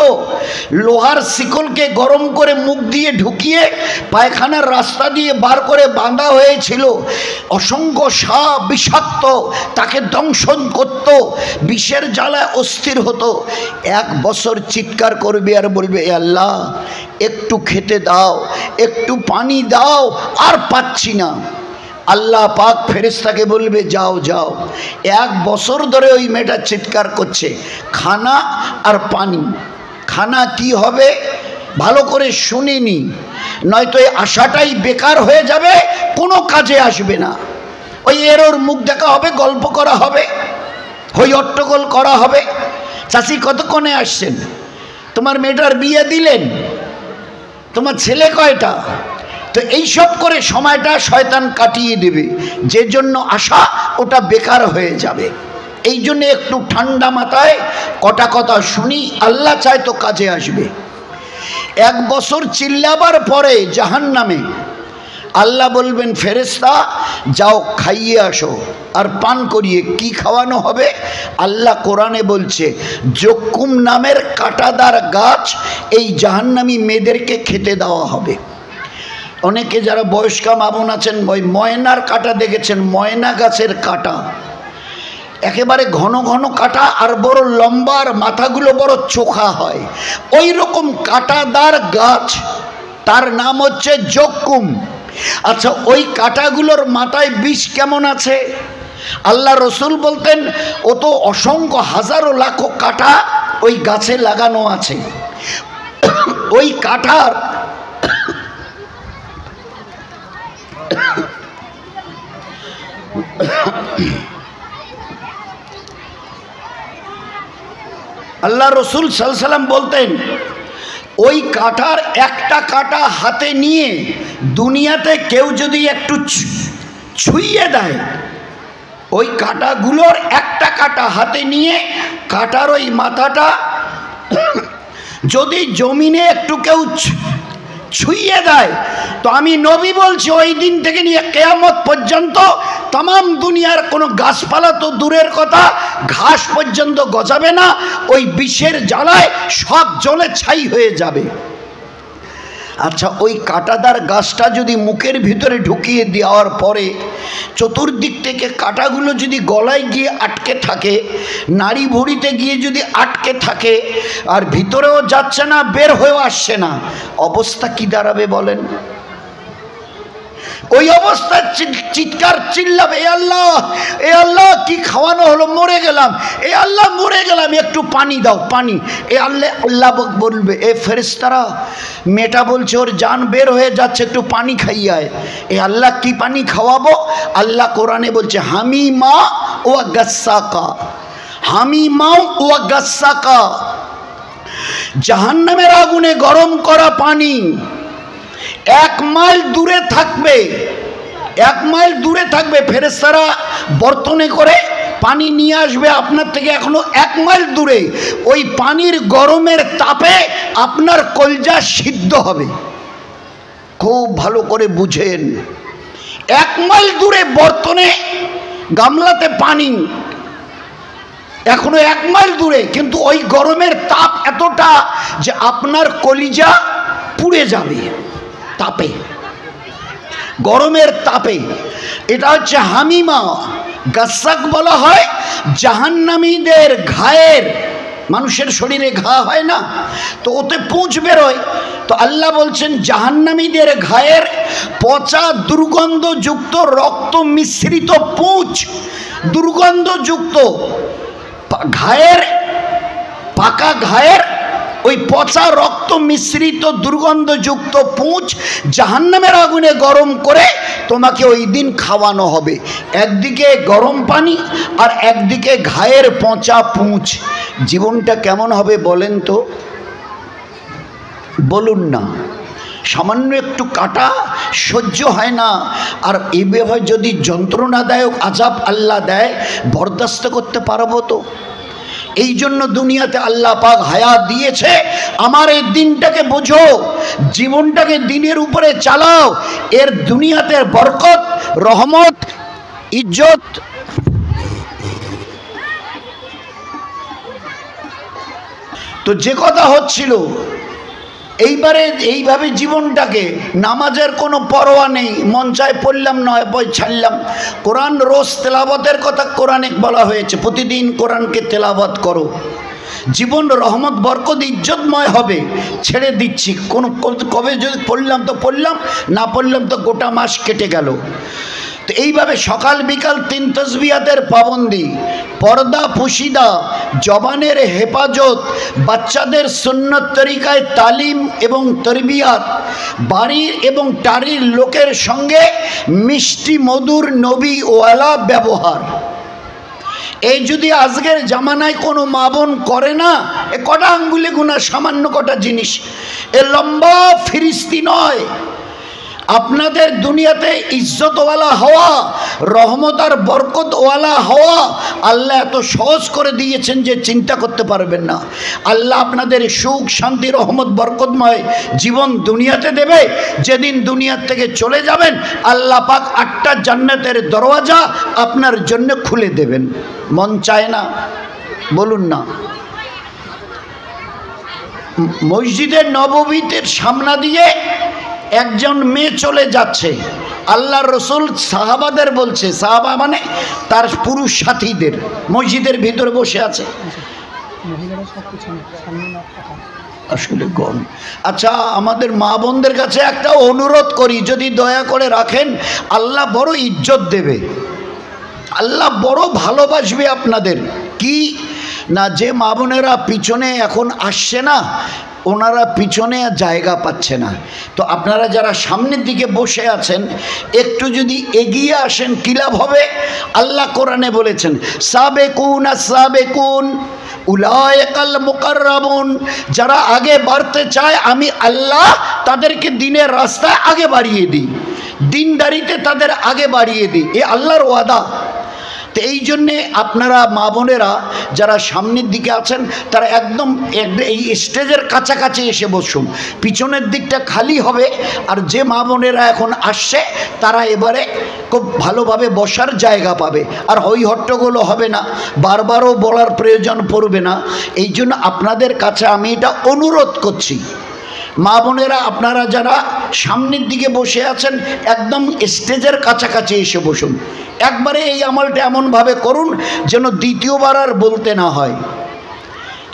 লোহার শিকলকে গরম করে মুখ দিয়ে ঢুকিয়ে পায়খানার রাস্তা দিয়ে বার করে বাঁধা হয়েছিল। অসংখ্য সাপ বিষাক্ত তাকে দংশন করত, বিষের জ্বালায় অস্থির হতো। 1 বছর চিৎকার করবে আর বলবে এ আল্লাহ একটু খেতে দাও, একটু পানি দাও, আর পাচ্ছি না। আল্লাহ পাক ফেরেশতাকে বলবে যাও যাও। 1 বছর ধরে ওই মেয়েটা চিৎকার করছে খানা আর পানি। খানা কি হবে ভালো করে শুনিনি, নয়তো এই আশাটাই বেকার হয়ে যাবে, কোনো কাজে আসবে না। ওই এর ওর মুখ দেখা হবে, গল্প করা হবে, হই হট্টগোল করা হবে। চাচি কতক্ষণে আসছেন? তোমার মেয়েটার বিয়ে দিলেন? তোমার ছেলে কয়টা? তো এইসব করে সময়টা শয়তান কাটিয়ে দেবে, যে জন্য আশা ওটা বেকার হয়ে যাবে। এই জন্য একটু ঠান্ডা মাথায় কটা কথা শুনি, আল্লাহ চায় তো কাজে আসবে। 1 বছর চিল্লাবার পরে জাহান্নামে আল্লাহ বলবেন ফেরেশতা যাও খাইয়ে আসো আর পান করিয়ে। কি খাওয়ানো হবে? আল্লাহ কোরআনে বলছে জক্কুম নামের কাঁটাদার গাছ এই জাহান্নামী মেয়েদেরকে খেতে দেওয়া হবে। অনেকে যারা বয়স্কা মা বোন আছেন ওই ময়নার কাঁটা দেখেছেন, ময়না গাছের কাঁটা একেবারে ঘন ঘন কাঁটা আর বড় লম্বা, আর মাথাগুলো বড় চোখা হয়। ওই রকম কাঁটাদার গাছ, তার নাম হচ্ছে জক্কুম। আচ্ছা ওই কাঁটাগুলোর মাথায় বিষ কেমন আছে? আল্লাহ রসুল বলতেন ও তো অসংখ্য হাজারো লাখো কাঁটা ওই গাছে লাগানো আছে। ওই কাঁটার আল্লাহ রসুল সাল্লাল্লাহু আলাইহি ওয়াসাল্লাম বলতেন ওই কাঁটার একটা কাঁটা হাতে নিয়ে দুনিয়াতে কেউ যদি একটু ছুঁয়ে দেয়, ওই কাঁটাগুলোর একটা কাঁটা হাতে নিয়ে কাঁটার ওই মাথাটা যদি জমিনে একটু কেউ ছুঁয়ে দেয়, তো আমি নবী বলছি ওই দিন থেকে নিয়ে কিয়ামত পর্যন্ত तमाम दुनियार कोनो गाछपाला तो दूरेर कथा घास पर्यन्त गजाबे ना, ओई विषेर जालाय सब जले छाई हये जाबे। अच्छा ओई काटादार गाछटा जदि मुखेर भितरे ढुकिए देওয়ার परे चतुर्दिक थेके काटागुलो जदि गलाय गिये आटके थाके, नाड़ी भुड़ीते गिये जदि आटके थाके और भितरेও যাচ্ছে না বের হয়েও আসছে না, অবস্থা কি দাঁড়াবে বলেন? ওই অবস্থা চিৎকার চিল্লাবে, এ আল্লাহ কি খাওয়ানো হলো, মরে গেলাম, এ আল্লাহ মরে গেলাম, একটু পানি দাও পানি। এ আল্লাহ বলবে এ ফেরেশতারা মেয়েটা বলছে ওর জান বের হয়ে যাচ্ছে, একটু পানি খাইয়ে আয়। এ আল্লাহ কি পানি খাওয়াবো? আল্লাহ কোরআনে বলছে হামিমা ওয়া গাসসাকা, হামিমা ওয়া গাসসাকা, জাহান্নামের আগুনে গরম করা পানি। 1 মাইল দূরে থাকবে, 1 মাইল দূরে থাকবে, ফেরেশতারা বর্তনে করে পানি নিয়ে আসবে আপনার থেকে এখনো 1 মাইল দূরে। ওই পানির গরমের তাপে আপনার কলজা সিদ্ধ হবে। খুব ভালো করে বুঝেন, 1 মাইল দূরে বর্তনে গামলাতে পানি, এখনো 1 মাইল দূরে, কিন্তু ওই গরমের তাপ এতটা যে আপনার কলিজা পুড়ে যাবে তাপে, গরমের তাপে। এটা হচ্ছে হামিমা। গাসাক বলা হয় জাহান্নামীদের ঘায়ের, মানুষের শরীরে ঘা হয় না, তো ওতে পুঁজ বেরোয়। তো আল্লাহ বলছেন জাহান্নামীদের ঘায়ের পচা দুর্গন্ধযুক্ত রক্ত মিশ্রিত পুঁজ, দুর্গন্ধযুক্ত ঘায়ের, পাকা ঘায়ের ওই পচা রক্ত মিশ্রিত দুর্গন্ধযুক্ত পুঁজ জাহান্নামের আগুনে গরম করে তোমাকে ওই দিন খাওয়ানো হবে। একদিকে গরম পানি আর একদিকে ঘায়ের পচা পুঁজ। জীবনটা কেমন হবে বলেন তো, বলুন না। সামান্য একটু কাটা সহ্য হয় না, আর এইভাবে যদি যন্ত্রণাদায়ক আযাব আল্লাহ দেয় বরদাস্ত করতে পারবো তো? এই জন্য দুনিয়াতে আল্লাহ পাক হায়াত দিয়েছে। আমার এই দিনটাকে বোঝো, জীবনটাকে দিনের উপরে চালাও, এর দুনিয়াতে বরকত, রহমত, ইজ্জত। তো যে কথা হচ্ছিল, এইবারে এইভাবে জীবনটাকে, নামাজের কোনো পরোয়া নেই, মন চায় পড়লাম, নয় বই ছাড়লাম। কোরআন রোজ তেলাওয়াতের কথা কোরআনে বলা হয়েছে, প্রতিদিন কোরআনকে তেলাওয়াত করো, জীবন রহমত বরকত ইজ্জতময় হবে। ছেড়ে দিচ্ছি, কোনো কবে যদি পড়লাম তো পড়লাম, না পড়লাম তো গোটা মাস কেটে গেল। তো এইভাবে সকাল বিকাল 3 তসবিহাতের পাবন্দি, পর্দা পুশিদা, জবানের হেফাজত, বাচ্চাদের সুন্নত তরিকায় তালিম এবং তরবিয়াত, বাড়ির এবং টারির লোকের সঙ্গে মিষ্টি মধুর নবী ওয়ালা ব্যবহার। এই যদি আজকের জামানায় কোনো মা বোন করে না, এ কটা আঙ্গুলে গুনা সামান্য কটা জিনিস, এ লম্বা ফিরিস্তি নয়। আপনাদের দুনিয়াতে ইজ্জতওয়ালা হওয়া, রহমত আর বরকতওয়ালা হওয়া আল্লাহ এত সহজ করে দিয়েছেন যে চিন্তা করতে পারবেন না। আল্লাহ আপনাদের সুখ শান্তি রহমত বরকতময় জীবন দুনিয়াতে দেবে। যেদিন দুনিয়ার থেকে চলে যাবেন আল্লাহ পাক 8টা জান্নাতের দরওয়াজা আপনার জন্য খুলে দেবেন। মন চায় না? বলুন না। মসজিদের নববীতে সামনা দিয়ে একজন মেয়ে চলে যাচ্ছে, আল্লাহ রসুল সাহাবাদের বলছে, সাহাবা মানে তার পুরুষ সাথীদের, মসজিদের ভিতরে বসে আছে, আসলে গণ। আচ্ছা, আমাদের মা বোনদের কাছে একটা অনুরোধ করি, যদি দয়া করে রাখেন, আল্লাহ বড় ইজ্জত দেবে, আল্লাহ বড় ভালোবাসবে আপনাদের। কি না, যে মা বোনেরা পিছনে এখন আসছে না, ওনারা পিছনে জায়গা পাচ্ছে না, তো আপনারা যারা সামনের দিকে বসে আছেন একটু যদি এগিয়ে আসেন কি লাভ হবে? আল্লাহ কোরআনে বলেছেন, সাবেকুন আস-সাবেকুন উলাইকাল মুকাররাবুন, যারা আগে বাড়তে চায় আমি আল্লাহ তাদেরকে দিনের রাস্তায় আগে বাড়িয়ে দিই, দিনদারিতে তাদের আগে বাড়িয়ে দিই, এ আল্লাহর ওয়াদা। তো এই জন্যে আপনারা মা বোনেরা যারা সামনের দিকে আছেন তারা একদম এই স্টেজের কাছাকাছি এসে বসুন, পিছনের দিকটা খালি হবে। আর যে মা বোনেরা এখন আসছে তারা এবারে খুব ভালোভাবে বসার জায়গা পাবে, আর হই হট্টগোলও হবে না, বারবারও বলার প্রয়োজন পড়বে না। এই জন্য আপনাদের কাছে আমি এটা অনুরোধ করছি, মা বোনেরা আপনারা যারা সামনের দিকে বসে আছেন একদম স্টেজের কাছাকাছি এসে বসুন। একবারে এই আমলটা এমনভাবে করুন যেন দ্বিতীয়বার আর বলতে না হয়।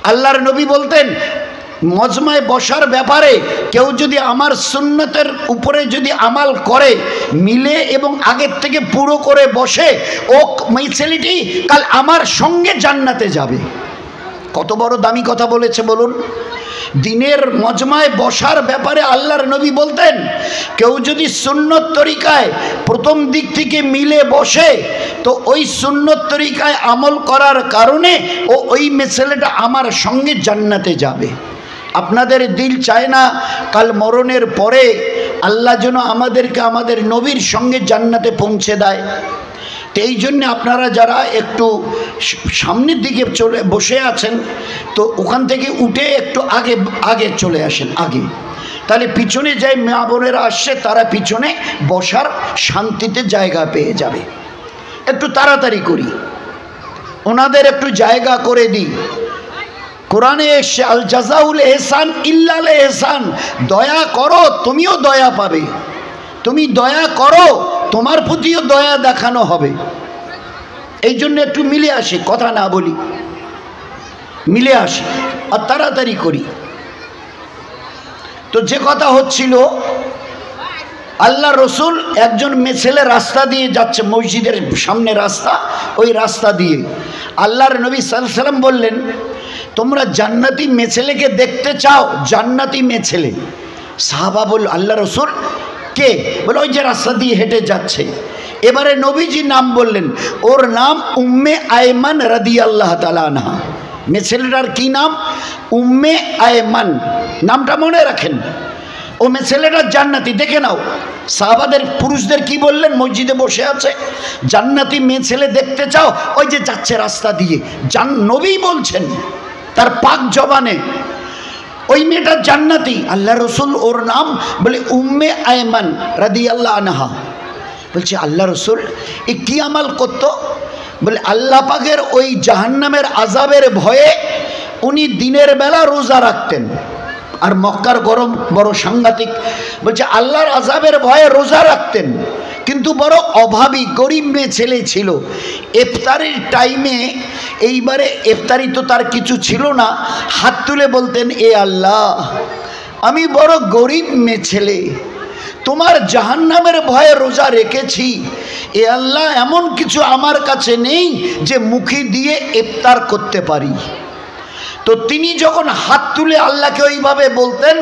আল্লাহর নবী বলতেন, মজমায় বসার ব্যাপারে কেউ যদি আমার সুন্নতের উপরে যদি আমাল করে, মিলে এবং আগের থেকে পুরো করে বসে, ও ছেলেটি কাল আমার সঙ্গে জান্নাতে যাবে। কত বড় দামি কথা বলেছে বলুন। দিনের মজমায় বসার ব্যাপারে আল্লাহর নবী বলতেন, কেউ যদি সুন্নত তরিকায় প্রথম দিক থেকে মিলে বসে, তো ওই সুন্নত তরিকায় আমল করার কারণে ওই ছেলেটা আমার সঙ্গে জান্নাতে যাবে। আপনাদের দিল চায় না কাল মরণের পরে আল্লাহ যেন আমাদেরকে আমাদের নবীর সঙ্গে জান্নাতে পৌঁছে দেয়। তো এই জন্যে আপনারা যারা একটু সামনের দিকে চলে বসে আছেন, তো ওখান থেকে উঠে একটু আগে আগে চলে আসেন আগে, তাহলে পিছনে যাই মা বোনেরা আসছে তারা পিছনে বসার শান্তিতে জায়গা পেয়ে যাবে। একটু তাড়াতাড়ি করি, ওনাদের একটু জায়গা করে দিই। কোরআনে এসে আল জাযাউল ইহসান ইল্লাল ইহসান, দয়া করো তুমিও দয়া পাবে, তুমি দয়া করো তোমার প্রতিও দয়া দেখানো হবে। এই জন্য একটু মিলে আসি, কথা না বলি, মিলে আসি আর তাড়াতাড়ি করি। তো যে কথা হচ্ছিল, আল্লাহ রসুল একজন মেছেলে রাস্তা দিয়ে যাচ্ছে, মসজিদের সামনে রাস্তা, ওই রাস্তা দিয়ে আল্লাহর নবী সাল্লাল্লাহু আলাইহি ওয়াসাল্লাম বললেন, তোমরা জান্নাতি মেছেলেকে দেখতে চাও? জান্নাতি মেছেলে। সাহাবা বলল, আল্লাহ রসুল কে? বলে ওই যে রাস্তা দিয়ে হেঁটে যাচ্ছে। এবারে নবীজি নাম বললেন, ওর নাম উম্মে আয়মান রাদিয়াল্লাহু তাআলা আনহা। মেছেলেটার কি নাম? উম্মে আয়মান, নামটা মনে রাখেন। ও মেছেলেটা জান্নাতি, দেখে নাও। সাহাবাদের পুরুষদের কি বললেন? মসজিদে বসে আছে, জান্নাতি মেয়ে ছেলে দেখতে চাও? ওই যে যাচ্ছে রাস্তা দিয়ে, নবী বলছেন তার পাক জবানে, ওই মেয়েটা জান্নাতি। আল্লাহ রসুল ওর নাম বলে উম্মে আয়মান রাদিয়াল্লাহু আনহা। বলছে আল্লাহ রসুল এ কি আমাল করতো? বলে আল্লাহ পাকের ওই জাহান্নামের আযাবের ভয়ে উনি দিনের বেলা রোজা রাখতেন, আর মক্কার গরম বড় সাংঘাতিক। বলছে আল্লাহর আযাবের ভয়ে রোজা রাখতেন, কিন্তু বড় অভাবী গরিব মেয়ে ছেলে ছিল। ইফতারির টাইমে, এইবারে ইফতারি তো তার কিছু ছিল না, হাত তুলে বলতেন, এ আল্লাহ আমি বড় গরিব মেয়ে ছেলে, তোমার জাহান্নামের ভয়ে রোজা রেখেছি, এ আল্লাহ এমন কিছু আমার কাছে নেই যে মুখে দিয়ে ইফতার করতে পারি। তো তিনি যখন হাত তুলে আল্লাহকে ওইভাবে বলতেন,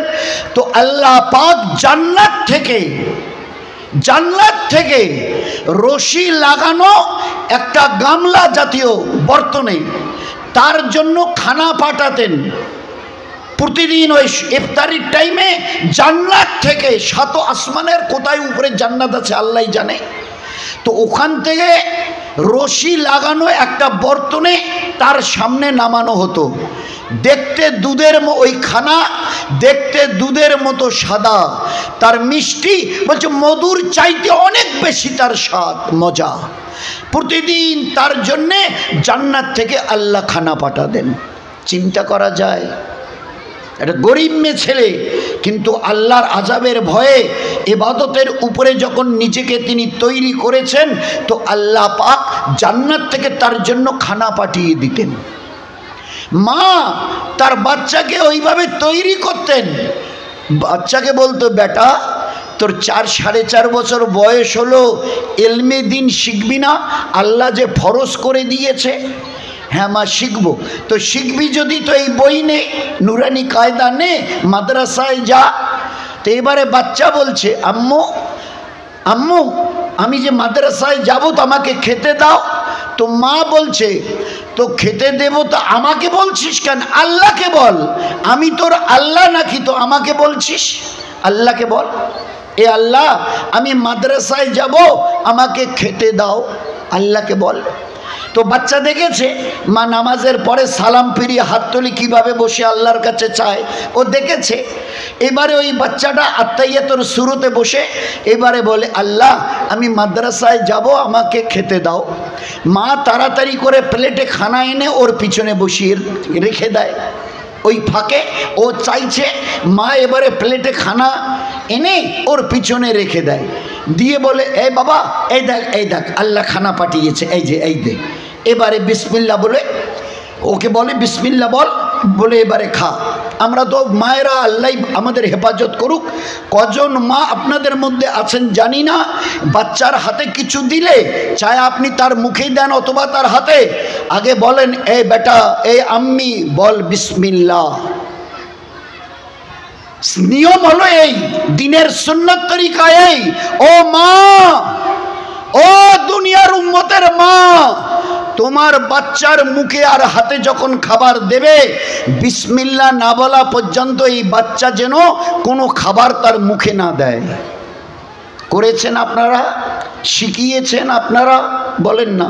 তো আল্লাহ পাক জান্নাত থেকে রশি লাগানো একটা গামলা জাতীয় বর্তনে তার জন্য খানা পাঠাতেন প্রতিদিন। ওই ইফতারির টাইমে জান্নাত থেকে, সাত আসমানের কোথায় উপরে জান্নাত আছে আল্লাহই জানে, তো ওখান থেকে রশি লাগানো একটা বর্তনে তার সামনে নামানো হতো। দেখতে দুধের ওই খানা দেখতে দুধের মতো সাদা, তার মিষ্টি বলছে মধুর চাইতে অনেক বেশি তার স্বাদ মজা। প্রতিদিন তার জন্যে জান্নাত থেকে আল্লাহ খানা পাঠাতেন। চিন্তা করা যায়, একটা গরিব মেয়ে ছেলে, কিন্তু আল্লাহর আযাবের ভয়ে ইবাদতের উপরে যখন নিজেকে তিনি তৈরি করেছেন, তো আল্লাহ পাক জান্নাত থেকে তার জন্য খানা পাঠিয়ে দিতেন। মা তার বাচ্চাকে ওইভাবে তৈরি করতেন। বাচ্চাকে বলতো, বেটা তোর 4-4.5 বছর বয়স হলো, এলমে দিন শিখবি না? আল্লাহ যে ফরজ করে দিয়েছে। হ্যাঁ মা শিখবো। তো শিখবি যদি, তো এই বই নে, নুরানি কায়দা নে, মাদ্রাসায় যা। তো এবারে বাচ্চা বলছে, আম্মু আম্মু আমি যে মাদ্রাসায় যাব তো আমাকে খেতে দাও। তো মা বলছে, তো খেতে দেব তো আমাকে বলছিস কেন? আল্লাহকে বল, আমি তোর আল্লাহ নাকি তো আমাকে বলছিস? আল্লাহকে বল, এ আল্লাহ আমি মাদ্রাসায় যাব, আমাকে খেতে দাও, আল্লাহকে বল। তো বাচ্চা দেখেছে মা নামাজের পরে সালাম ফিরিয়ে হাত তুলি কীভাবে বসে আল্লাহর কাছে চায়, ও দেখেছে। এবারে ওই বাচ্চাটা আত্তাহিয়াতুর শুরুতে বসে এবারে বলে, আল্লাহ আমি মাদ্রাসায় যাব, আমাকে খেতে দাও। মা তাড়াতাড়ি করে প্লেটে খানা এনে ওর পিছনে বসিয়ে রেখে দেয়। ওই ফাঁকে ও চাইছে, মা এবারে প্লেটে খানা এনে ওর পিছনে রেখে দেয়, দিয়ে বলে, এই বাবা এই দেখ আল্লাহ খানা পাঠিয়েছে, এই যে এই দে। এবারে বিসমিল্লাহ বলে, ওকে বলে বিসমিল্লাহ বলে এবারে খা। আমরা তো মায়েরা, আল্লাহ আমাদের হেফাজত করুক। কজন মা আপনাদের মধ্যে আছেন জানি না, বাচ্চার হাতে কিছু দিলে চায় আপনি তার মুখেই দেন অথবা তার হাতে, আগে বলেন, এই বেটা, এই আম্মি বল বিসমিল্লাহ। নিয়ম হলো এই, দিনের সুন্নত তরিকা এই। ও মা, ও দুনিয়ার উম্মতের মা, তোমার বাচ্চার মুখে আর হাতে যখন খাবার দেবে, বিসমিল্লাহ না বলা পর্যন্ত এই বাচ্চা যেন কোনো খাবার তার মুখে না দেয়। করেছেন আপনারা? শিখিয়েছেন আপনারা? বলেন না।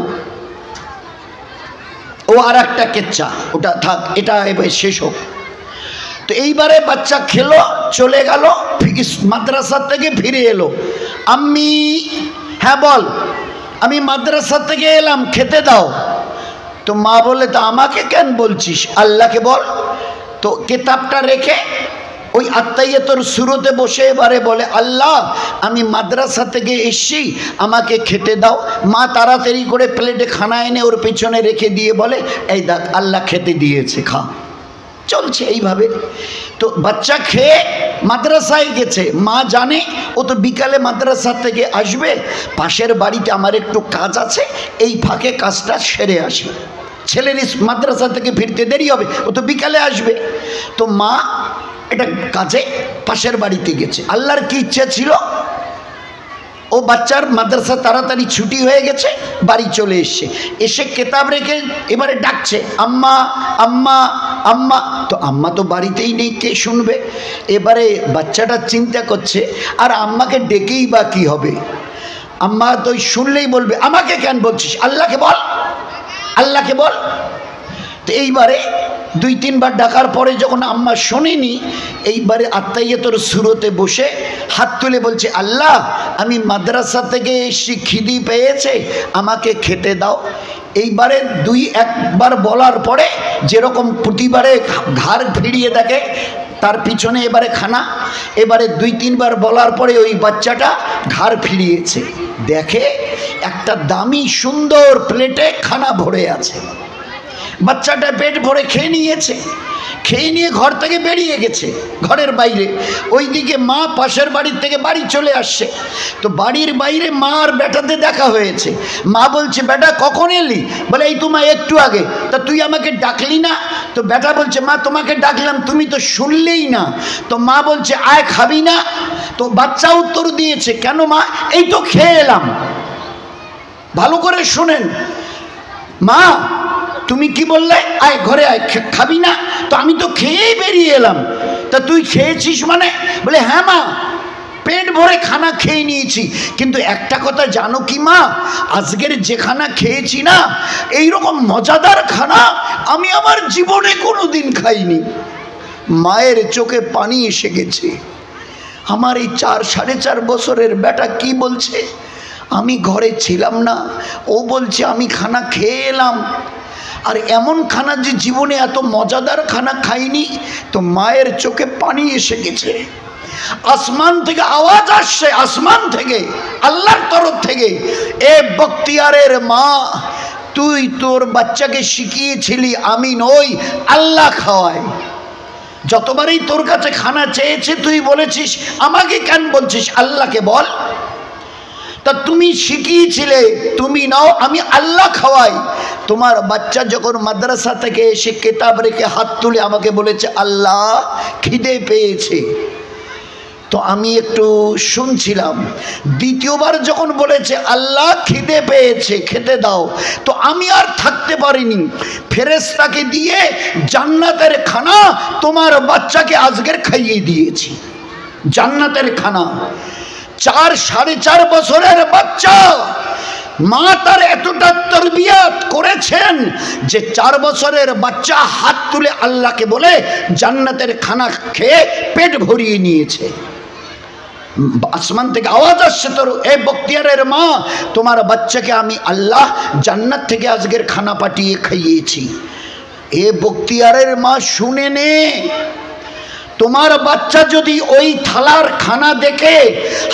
ও আর একটা কেচ্চা, ওটা থাক, এটা এবার শেষ হোক। তো এইবারে বাচ্চা খেলো, চলে গেল, মাদ্রাসা থেকে ফিরে এলো। আম্মি, হ্যাঁ বল, আমি মাদ্রাসা থেকে এলাম, খেতে দাও। তো মা বলে, তা আমাকে কেন বলছিস, আল্লাহকে বল। তো কেতাবটা রেখে ওই আত্মাইয়াতুর শুরুতে বসে এবারে বলে, আল্লাহ আমি মাদ্রাসা থেকে এসছি, আমাকে খেতে দাও। মা তাড়াতাড়ি করে প্লেটে খানা এনে ওর পেছনে রেখে দিয়ে বলে, এই দেখ আল্লাহ খেতে দিয়েছে, খা। চলছে এইভাবে। তো বাচ্চা খেয়ে মাদ্রাসায় গেছে, মা জানে ও তো বিকালে মাদ্রাসা থেকে আসবে, পাশের বাড়িতে আমার একটু কাজ আছে, এই ফাঁকে কাজটা সেরে আসি। ছেলের মাদ্রাসা থেকে ফিরতে দেরি হবে, ও তো বিকালে আসবে। তো মা এটা কাজে পাশের বাড়িতে গেছে। আল্লাহর কি ইচ্ছা ছিল, ও বাচ্চার মাদ্রাসা তাড়াতাড়ি ছুটি হয়ে গেছে, বাড়ি চলে এসছে, এসে কেতাব রেখে এবারে ডাকছে, আম্মা আম্মা আম্মা। তো আম্মা তো বাড়িতেই নেই, কে শুনবে? এবারে বাচ্চাটা চিন্তা করছে, আর আম্মাকে ডেকেই বা কি হবে? আম্মা তো শুনলেই বলবে, আমাকে কেন বলছিস, আল্লাহকে বল, আল্লাহকে বল। তো এইবারে 2-3 বার ডাকার পরে যখন আম্মা শোনেনি, এইবারে আত্মাইয়াতুর শুরুতে বসে হাত তুলে বলছে, আল্লাহ আমি মাদ্রাসা থেকে এসে খিদি পেয়েছে, আমাকে খেতে দাও। এইবারে 2-1 বলার পরে যেরকম প্রতিবারে ঘাড় ফিরিয়ে দেখে, তার পিছনে এবারে খানা। এবারে 2-3 বার বলার পরে ওই বাচ্চাটা ঘাড় ফিরিয়েছে, দেখে একটা দামি সুন্দর প্লেটে খানা ভরে আছে। বাচ্চাটা পেট ভরে খেয়ে নিয়েছে, খেয়ে নিয়ে ঘর থেকে বেরিয়ে গেছে ঘরের বাইরে। ওইদিকে মা পাশের বাড়ির থেকে বাড়ি চলে আসছে। তো বাড়ির বাইরে মা আর বেটাতে দেখা হয়েছে। মা বলছে, বেটা কখন এলি? বলে, এই তোমায় একটু আগে। তা তুই আমাকে ডাকলি না? তো বেটা বলছে, মা তোমাকে ডাকলাম, তুমি তো শুনলেই না। তো মা বলছে, আয় খাবি না? তো বাচ্চা উত্তর দিয়েছে, কেন মা, এই তো খেয়ে এলাম। ভালো করে শোনেন, মা তুমি কি বললে, আয় ঘরে আয়, খাবি না? তো আমি তো খেয়েই বেরিয়ে এলাম। তা তুই খেয়েছিস মানে? বলে, হ্যাঁ মা, পেট ভরে খানা খেয়ে নিয়েছি। কিন্তু একটা কথা জানো কি মা, আজকের যে খানা খেয়েছি না, এইরকম মজাদার খানা আমি আমার জীবনে কোনো দিন খাইনি। মায়ের চোখে পানি এসে গেছে। আমার এই 4-4.5 বছরের বেটা কি বলছে, আমি ঘরে ছিলাম না, ও বলছে আমি খানা খেয়ে এলাম। আর এমন খানা যে জীবনে এত মজাদার খানা খাইনি। তো মায়ের চোখে পানি এসে গেছে। আসমান থেকে আওয়াজ আসছে, আসমান থেকে, আল্লাহর তরফ থেকে, এ বখতিয়ারের মা, তুই তোর বাচ্চাকে শিখিয়েছিলি আমি নই, আল্লাহ খাওয়ায়। যতবারই তোর কাছে খানা চেয়েছে তুই বলেছিস আমাকে কেন বলছিস, আল্লাহকে বল। তা তুমি শিখিয়েছিলে, তুমি নাও, আমি আল্লাহ খাওয়াই। তোমার বাচ্চা যখন মাদ্রাসা থেকে এসে কেতাব রেখে হাত তুলে আমাকে বলেছে, আল্লাহ খিদে পেয়েছে, তো আমি একটু শুনছিলাম। দ্বিতীয়বার যখন বলেছে, আল্লাহ খিদে পেয়েছে, খেতে দাও, তো আমি আর থাকতে পারিনি, ফেরেশতাকে দিয়ে জান্নাতের খানা তোমার বাচ্চাকে আজকের খাইয়ে দিয়েছি। জান্নাতের খানা। 4-4.5 বছরের বাচ্চা, মা তার এতটা তরবিয়ত করেছেন যে 4 বছরের বাচ্চা হাত তুলে আল্লাহকে বলে জান্নাতের খানা খেয়ে পেট ভরিয়ে নিয়েছে। আসমান থেকে আওয়াজ আসছে, তোর এ বখতিয়ারের মা, তোমার বাচ্চাকে আমি আল্লাহ জান্নাত থেকে আজকের খানা পাঠিয়ে খাইয়েছি। এ বখতিয়ারের মা শুনে নে, তোমার বাচ্চা যদি ওই থালার খানা দেখে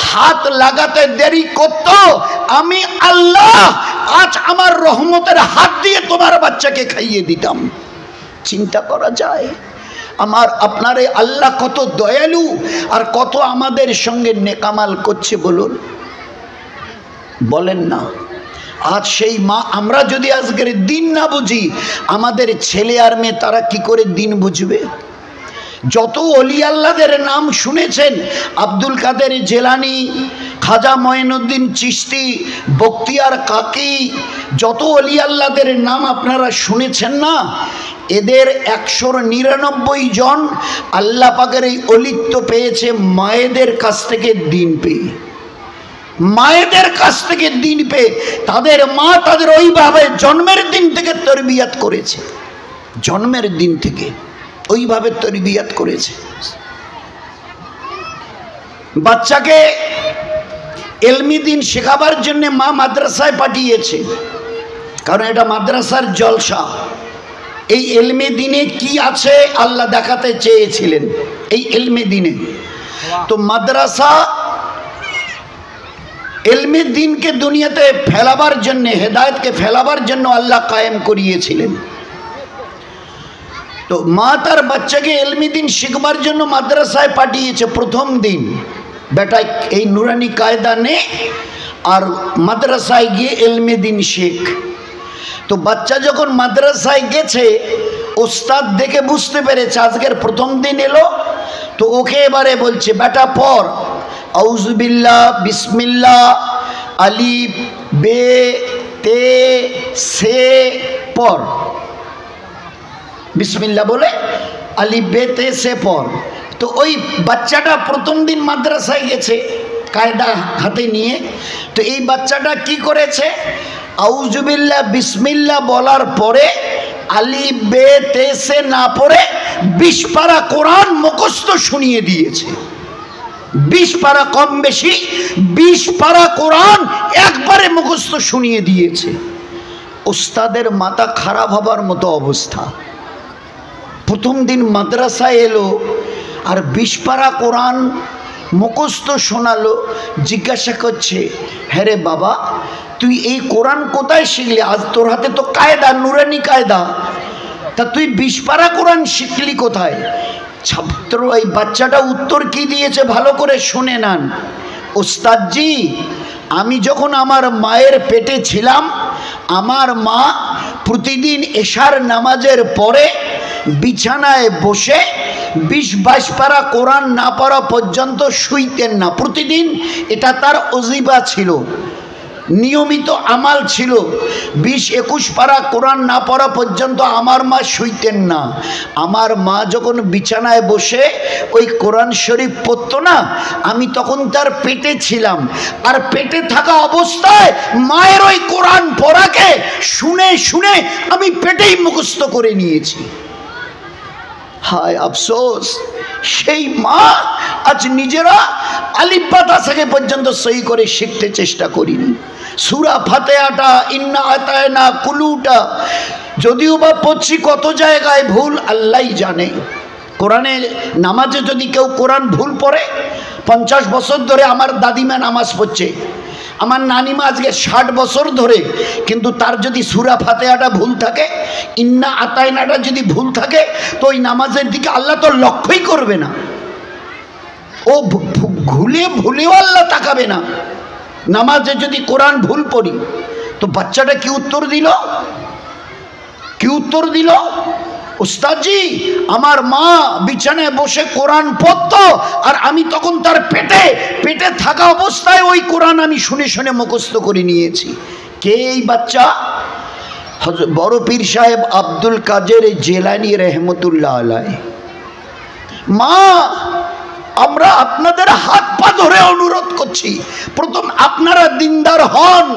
হাত লাগাতে দেরি করত, আমি আল্লাহ আজ আমার রহমতের হাত দিয়ে তোমার বাচ্চাকে খাইয়ে দিতাম। চিন্তা করা যায় আমার আপনার এই আল্লাহ কত দয়ালু আর কত আমাদের সঙ্গে নেকামাল করছে বলুন, বলেন না। আজ সেই মা, আমরা যদি আজকের দিন না বুঝি, আমাদের ছেলে আর মেয়ে তারা কি করে দিন বুঝবে? যত ওলি আল্লাহদের নাম শুনেছেন, আব্দুল কাদের জেলানি, খাজা মঈনুদ্দিন চিশতি, বখতিয়ার কাকি, যত অলি আল্লাহদের নাম আপনারা শুনেছেন না, এদের 199 জন আল্লাহ পাকের এই অলিত্ব পেয়েছে মায়েদের কাছ থেকে দিন পেয়ে। মায়েদের কাছ থেকে দিন পেয়ে তাদের মা তাদের ওইভাবে জন্মের দিন থেকে তরবিয়াত করেছে, জন্মের দিন থেকে ওইভাবে তরবিয়াত করেছে। বাচ্চাকে এলমি দিন শেখাবার জন্য মা মাদ্রাসায় পাঠিয়েছে, কারণ এটা মাদ্রাসার জলসা। এই এলমি দিনে কি আছে আল্লাহ দেখাতে চেয়েছিলেন এই এলমি দিনে। তো মাদ্রাসা এলমি দিনকে দুনিয়াতে ফেলাবার জন্য, হেদায়েতকে ফেলাবার জন্য আল্লাহ কায়েম করিয়েছিলেন। তো মা তার বাচ্চাকে এলমি দিন শিখবার জন্য মাদ্রাসায় পাঠিয়েছে। প্রথম দিন বেটা এই নুরানি কায়দা নে আর মাদ্রাসায় গিয়ে এলমি দিন শেখ। তো বাচ্চা যখন মাদ্রাসায় গেছে, ওস্তাদ দেখে বুঝতে পেরেছে আজকের প্রথম দিন এলো। তো ওকে এবারে বলছে, বেটা পড়, আউযুবিল্লাহ বিসমিল্লাহ আলিফ বে তে সে পড়। বিসমিল্লাহ বলে আলিফ বে তে সে পড়। তো ওই বাচ্চাটা প্রথম দিন মাদ্রাসায় গেছে কায়দা হাতে নিয়ে। তো এই বাচ্চাটা কি করেছে, আউযুবিল্লাহ বিসমিল্লাহ বলার পরে আলিফ বে তে সে না পড়ে 20 পারা কোরআন মুখস্থ শুনিয়ে দিয়েছে। 20 পারা, কম বেশি 20 পারা কোরআন একবারে মুখস্থ শুনিয়ে দিয়েছে। ওস্তাদের মাথা খারাপ হবার মতো অবস্থা। প্রথম দিন মাদ্রাসায় এলো আর 20 পারা কোরআন মুখস্থ শোনালো। জিজ্ঞাসা করছে, হ্যাঁ রে বাবা, তুই এই কোরআন কোথায় শিখলি? আজ তোর হাতে তো কায়দা, নুরানি কায়দা, তা তুই 20 পারা কোরআন শিখলি কোথায়? ছাত্র এই বাচ্চাটা উত্তর কি দিয়েছে ভালো করে শুনে নেন। ওস্তাদজি, আমি যখন আমার মায়ের পেটে ছিলাম, আমার মা প্রতিদিন এশার নামাজের পরে বিছানায় বসে 20-22 পারা কোরআন না পড়া পর্যন্ত শুইতেন না। প্রতিদিন এটা তার অজিবা ছিল, নিয়মিত আমাল ছিল। 20-21 পারা কোরআন না পড়া পর্যন্ত আমার মা শুইতেন না। আমার মা যখন বিছানায় বসে ওই কোরআন শরীফ পড়তো না, আমি তখন তার পেটে ছিলাম। আর পেটে থাকা অবস্থায় মায়ের ওই কোরআন পড়াকে শুনে শুনে আমি পেটেই মুখস্থ করে নিয়েছি। হায় আফসোস, সেই মা আজ নিজেরা আলিফ বা তা থেকে পর্যন্ত সহি করে শিখতে চেষ্টা করিনি। সূরা ফাতিহাটা, ইন্না আতায়না কুলুটা যদিও বা পড়ছি, কত জায়গায় ভুল আল্লাহই জানে। কোরআনে নামাজে যদি কেউ কোরআন ভুল পড়ে, 50 বছর ধরে আমার দাদিমা নামাজ পড়ছে, আমার নানিমা আজকে 60 বছর ধরে, কিন্তু তার যদি সূরা ফাতিহাটা ভুল থাকে, ইন্না আতায়নাটা যদি ভুল থাকে, তো ওই নামাজের দিকে আল্লাহ তো লক্ষ্যই করবে না। ও ভুলেও আল্লাহ তাকাবে না। নামাজে যদি কোরআন ভুল পড়ি, তো বাচ্চাটা কি উত্তর দিল? কি উত্তর দিল? উস্তাদজি, আমার মা বিছানায় বসে কোরআন পড়তো আর আমি তখন তার পেটে থাকা অবস্থায় ওই কোরআন আমি শুনে শুনে মুখস্থ করে নিয়েছি। কে এই বাচ্চা? বড় পীর সাহেব আব্দুল কাদের জেলানী রহমতুল্লাহ আলাইহি। মা, আমরা আপনাদের হাত পা ধরে অনুরোধ করছি, প্রথম আপনারা দিনদার হন,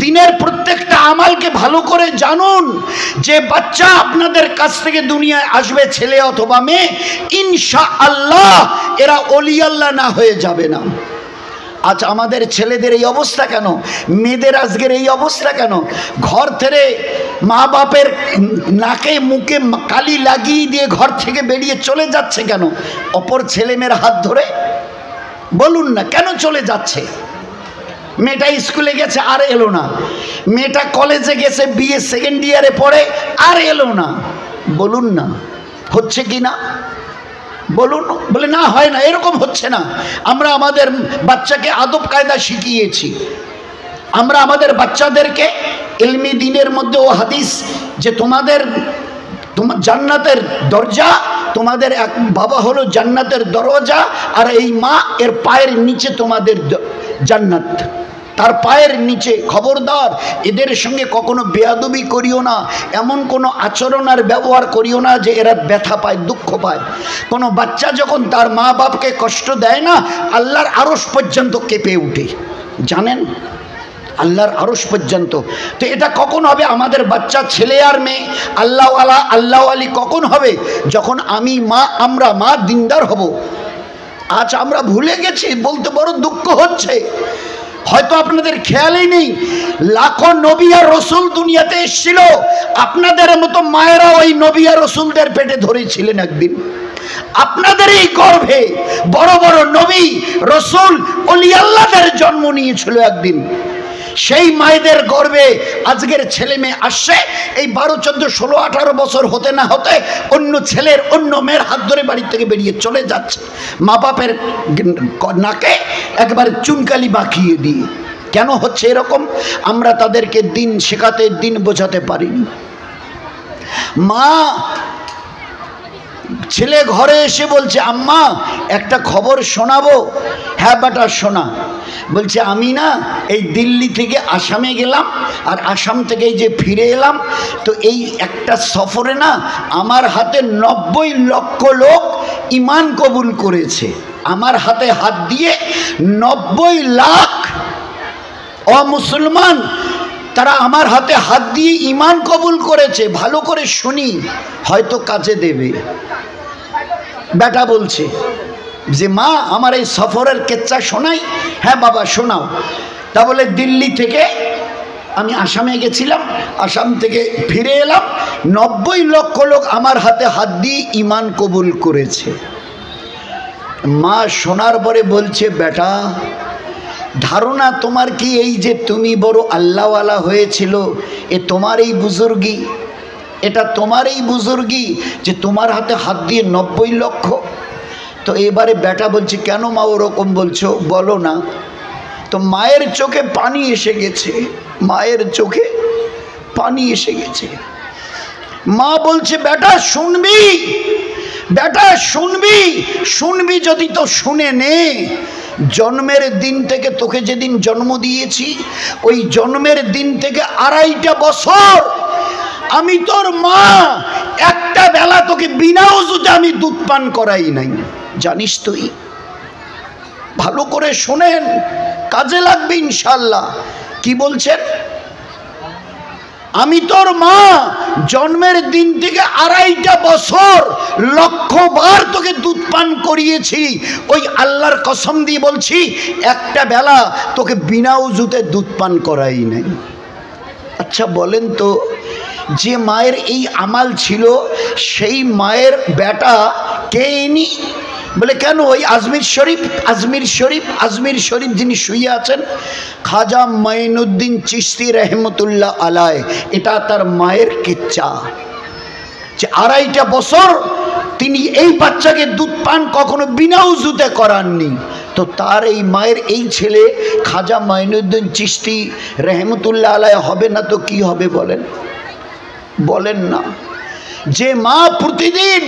দিনের প্রত্যেকটা আমালকে ভালো করে জানুন। যে বাচ্চা আপনাদের কাছ থেকে দুনিয়ায় আসবে, ছেলে অথবা মেয়ে, ইনশাআল্লাহ এরা ওলি আল্লাহ না হয়ে যাবে না। আজ আমাদের ছেলেদের এই অবস্থা কেন? মেয়েদের আজকের এই অবস্থা কেন? ঘর থেকে মা বাপের নাকে মুখে কালি লাগিয়ে দিয়ে ঘর থেকে বেরিয়ে চলে যাচ্ছে কেন? অপর ছেলে মেয়ের হাত ধরে বলুন না, কেন চলে যাচ্ছে? মেয়েটা স্কুলে গেছে আর এলো না, মেয়েটা কলেজে গেছে, বিএ সেকেন্ড ইয়ারে পড়ে আর এলো না, বলুন না হচ্ছে কি না? বলুন। বলে না, হয় না, এরকম হচ্ছে না। আমরা আমাদের বাচ্চাকে আদব কায়দা শিখিয়েছি, আমরা আমাদের বাচ্চাদেরকে ইলমি দ্বীনের মধ্যে ও হাদিস যে তোমার জান্নাতের দরজা, তোমাদের এক বাবা হলো জান্নাতের দরজা, আর এই মা এর পায়ের নিচে তোমাদের জান্নাত, তার পায়ের নিচে। খবরদার, এদের সঙ্গে কখনো বেয়াদবি করিও না, এমন কোনো আচরণ আর ব্যবহার করিও না যে এরা ব্যথা পায়, দুঃখ পায়। কোনো বাচ্চা যখন তার মা বাপকে কষ্ট দেয় না, আল্লাহর আরশ পর্যন্ত কেঁপে উঠে, জানেন? আল্লাহর আরশ পর্যন্ত। তো এটা কখন হবে? আমাদের বাচ্চা ছেলে আর মেয়ে আল্লাহওয়ালা আল্লাহ আলী কখন হবে? যখন আমরা মা দিনদার হব। আজ আমরা ভুলে গেছি, বলতে বড় দুঃখ হচ্ছে। হয়তো আপনাদের খেয়ালই নেই, লাখো নবী আর রসুল দুনিয়াতে এসেছিল, আপনাদের মতো মায়েরা ওই নবী আর রসুলদের পেটে ধরেছিলেন একদিন। আপনাদের এই গর্ভে বড় বড় নবী রসুল ওলি আল্লাহদের জন্ম নিয়েছিল একদিন। সেই মায়েদের গর্ভে আজকের ছেলে মেয়ে আসছে, এই 12, 14, 16, 18 বছর হতে না হতে অন্য ছেলের অন্য মেয়ের হাত ধরে বাড়ি থেকে বেরিয়ে চলে যাচ্ছে, মা বাপের নাকে একবার চুনকালি মাখিয়ে দিয়ে। কেন হচ্ছে এরকম? আমরা তাদেরকে দিন শেখাতে, দিন বোঝাতে পারিনি। মা ছেলে ঘরে এসে বলছে, আম্মা একটা খবর শোনাবো? হ্যাঁ বেটা শোনা। বলছে, আমি না এই দিল্লি থেকে আসামে গেলাম, আর আসাম থেকে এই যে ফিরে এলাম, তো এই একটা সফরে না আমার হাতে 90 লক্ষ লোক ঈমান কবুল করেছে। আমার হাতে হাত দিয়ে 90 লাখ অমুসলমান তারা আমার হাতে হাত দিয়ে ঈমান কবুল করেছে। ভালো করে শুনি, হয়তো কাজে দেবে। বেটা বলছে যে, মা আমার এই সফরের কেচ্ছা শোনাই। হ্যাঁ বাবা শোনাও। তা বলে, দিল্লি থেকে আমি আসামে গেছিলাম, আসাম থেকে ফিরে এলাম, 90 লক্ষ লোক আমার হাতে হাত দিয়ে ঈমান কবুল করেছে। মা শোনার পরে বলছে, বেটা ধারণা তোমার কি এই যে তুমি বড় আল্লাহওয়ালা হয়েছিল, এ তোমার এই বুজুর্গি? এটা তোমার এই বুজুর্গি যে তোমার হাতে হাত দিয়ে 90 লক্ষ? তো এবারে বেটা বলছে, কেন মা ওরকম বলছো, বলো না। তো মায়ের চোখে পানি এসে গেছে, মায়ের চোখে পানি এসে গেছে। মা বলছে, বেটা শুনবি, বেটা শুনবি, শুনবি যদি তো শুনে নে। জন্মের দিন থেকে, তোকে যেদিন জন্ম দিয়েছি ওই জন্মের দিন থেকে 2.5 বছর আমি তোর মা একটা বেলা তোকে বিনা ওযুতে আমি দুধ পান করাই নাই, জানিস তুই? ভালো করে শোনেন, কাজে লাগবে ইনশাল্লাহ। কি বলছেন? আমি তোর মা জন্মের দিন থেকে 2.5 বছর লক্ষবার তোকে দুধ পান করিয়েছি। ওই আল্লাহর কসম দিয়ে বলছি, একটা বেলা তোকে বিনা ওযুতে দুধ পান করাই নাই। আচ্ছা বলেন তো, যে মায়ের এই আমাল ছিল সেই মায়ের বেটা কে ইনি? বলে, কেন? ওই আজমির শরীফ যিনি শুয়ে আছেন, খাজা মাইনুদ্দিন চিশতি রহমতুল্লাহ আলাই, এটা তার মায়ের কিচ্ছা। যে 2.5 বছর তিনি এই বাচ্চাকে দুধ পান কখনো বিনা ওযুতে করাননি। তো তার এই মায়ের এই ছেলে খাজা মাইনুদ্দিন চিশতি রহমতুল্লাহ আলাই হবে না তো কি হবে বলেন? বলেন না। যে মা প্রতিদিন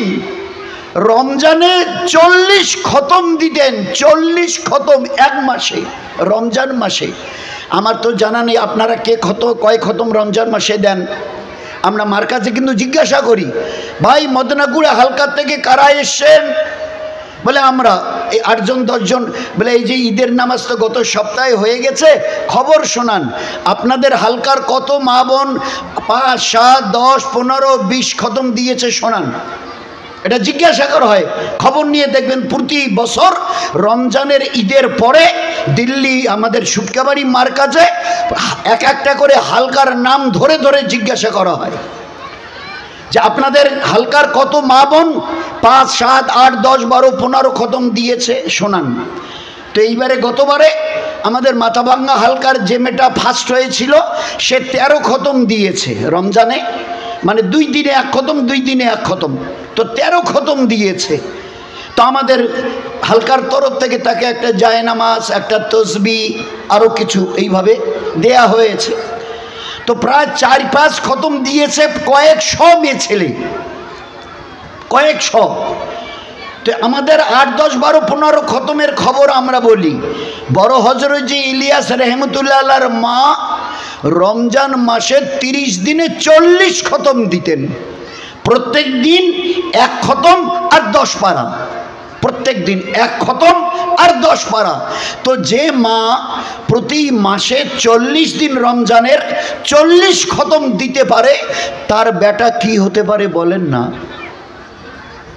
রমজানে 40 খতম দিতেন, 40 খতম এক মাসে, রমজান মাসে। আমার তো জানা নেই আপনারা কয় খতম রমজান মাসে দেন। আমরা মার কাছে কিন্তু জিজ্ঞাসা করি, ভাই মদনাগুড়া হালকা থেকে কারা এসছেন? বলে আমরা এই 8 জন 10 জন। বলে, এই যে ঈদের নামাজ তো গত সপ্তাহে হয়ে গেছে, খবর শোনান আপনাদের হালকার কত মা বোন 5, 7, 10, 15, 20 খতম দিয়েছে, শোনান। এটা জিজ্ঞাসা করা হয়। খবর নিয়ে দেখবেন প্রতি বছর রমজানের ঈদের পরে দিল্লি আমাদের সুটকাবাড়ি মার্কাজে একটা করে হালকার নাম ধরে ধরে জিজ্ঞাসা করা হয় যে আপনাদের হালকার কত মা বোন 5, 7, 8, 10, 12, 15 খতম দিয়েছে, শোনান। তো এইবারে গতবারে আমাদের মাথাভাঙ্গা হালকার যে মেয়েটা ফার্স্ট হয়েছিল সে 13 খতম দিয়েছে রমজানে, মানে 2 দিনে 1 খতম, 2 দিনে 1 খতম, তো 13 খতম দিয়েছে। তো আমাদের হালকার তরফ থেকে তাকে একটা জায়নামাজ, একটা তসবি, আরও কিছু এইভাবে দেয়া হয়েছে। তো প্রায় 4-5 খতম দিয়েছে কয়েকশো মেয়ে ছেলে, কয়েকশো। তো আমাদের 8, 10, 12, 15 খতমের খবর আমরা বলি। বড় হযরত জি ইলিয়াস রহমতুল্লাহ আলাইহির মা রমজান মাসে 30 দিনে 40 খতম দিতেন। প্রত্যেক দিন 1 খতম আর 10 পারা, প্রত্যেক দিন 1 খতম আর 10 পারা। তো যে মা প্রতি মাসে 40 দিন রমজানের 40 খতম দিতে পারে, তার বেটা কি হতে পারে বলেন না?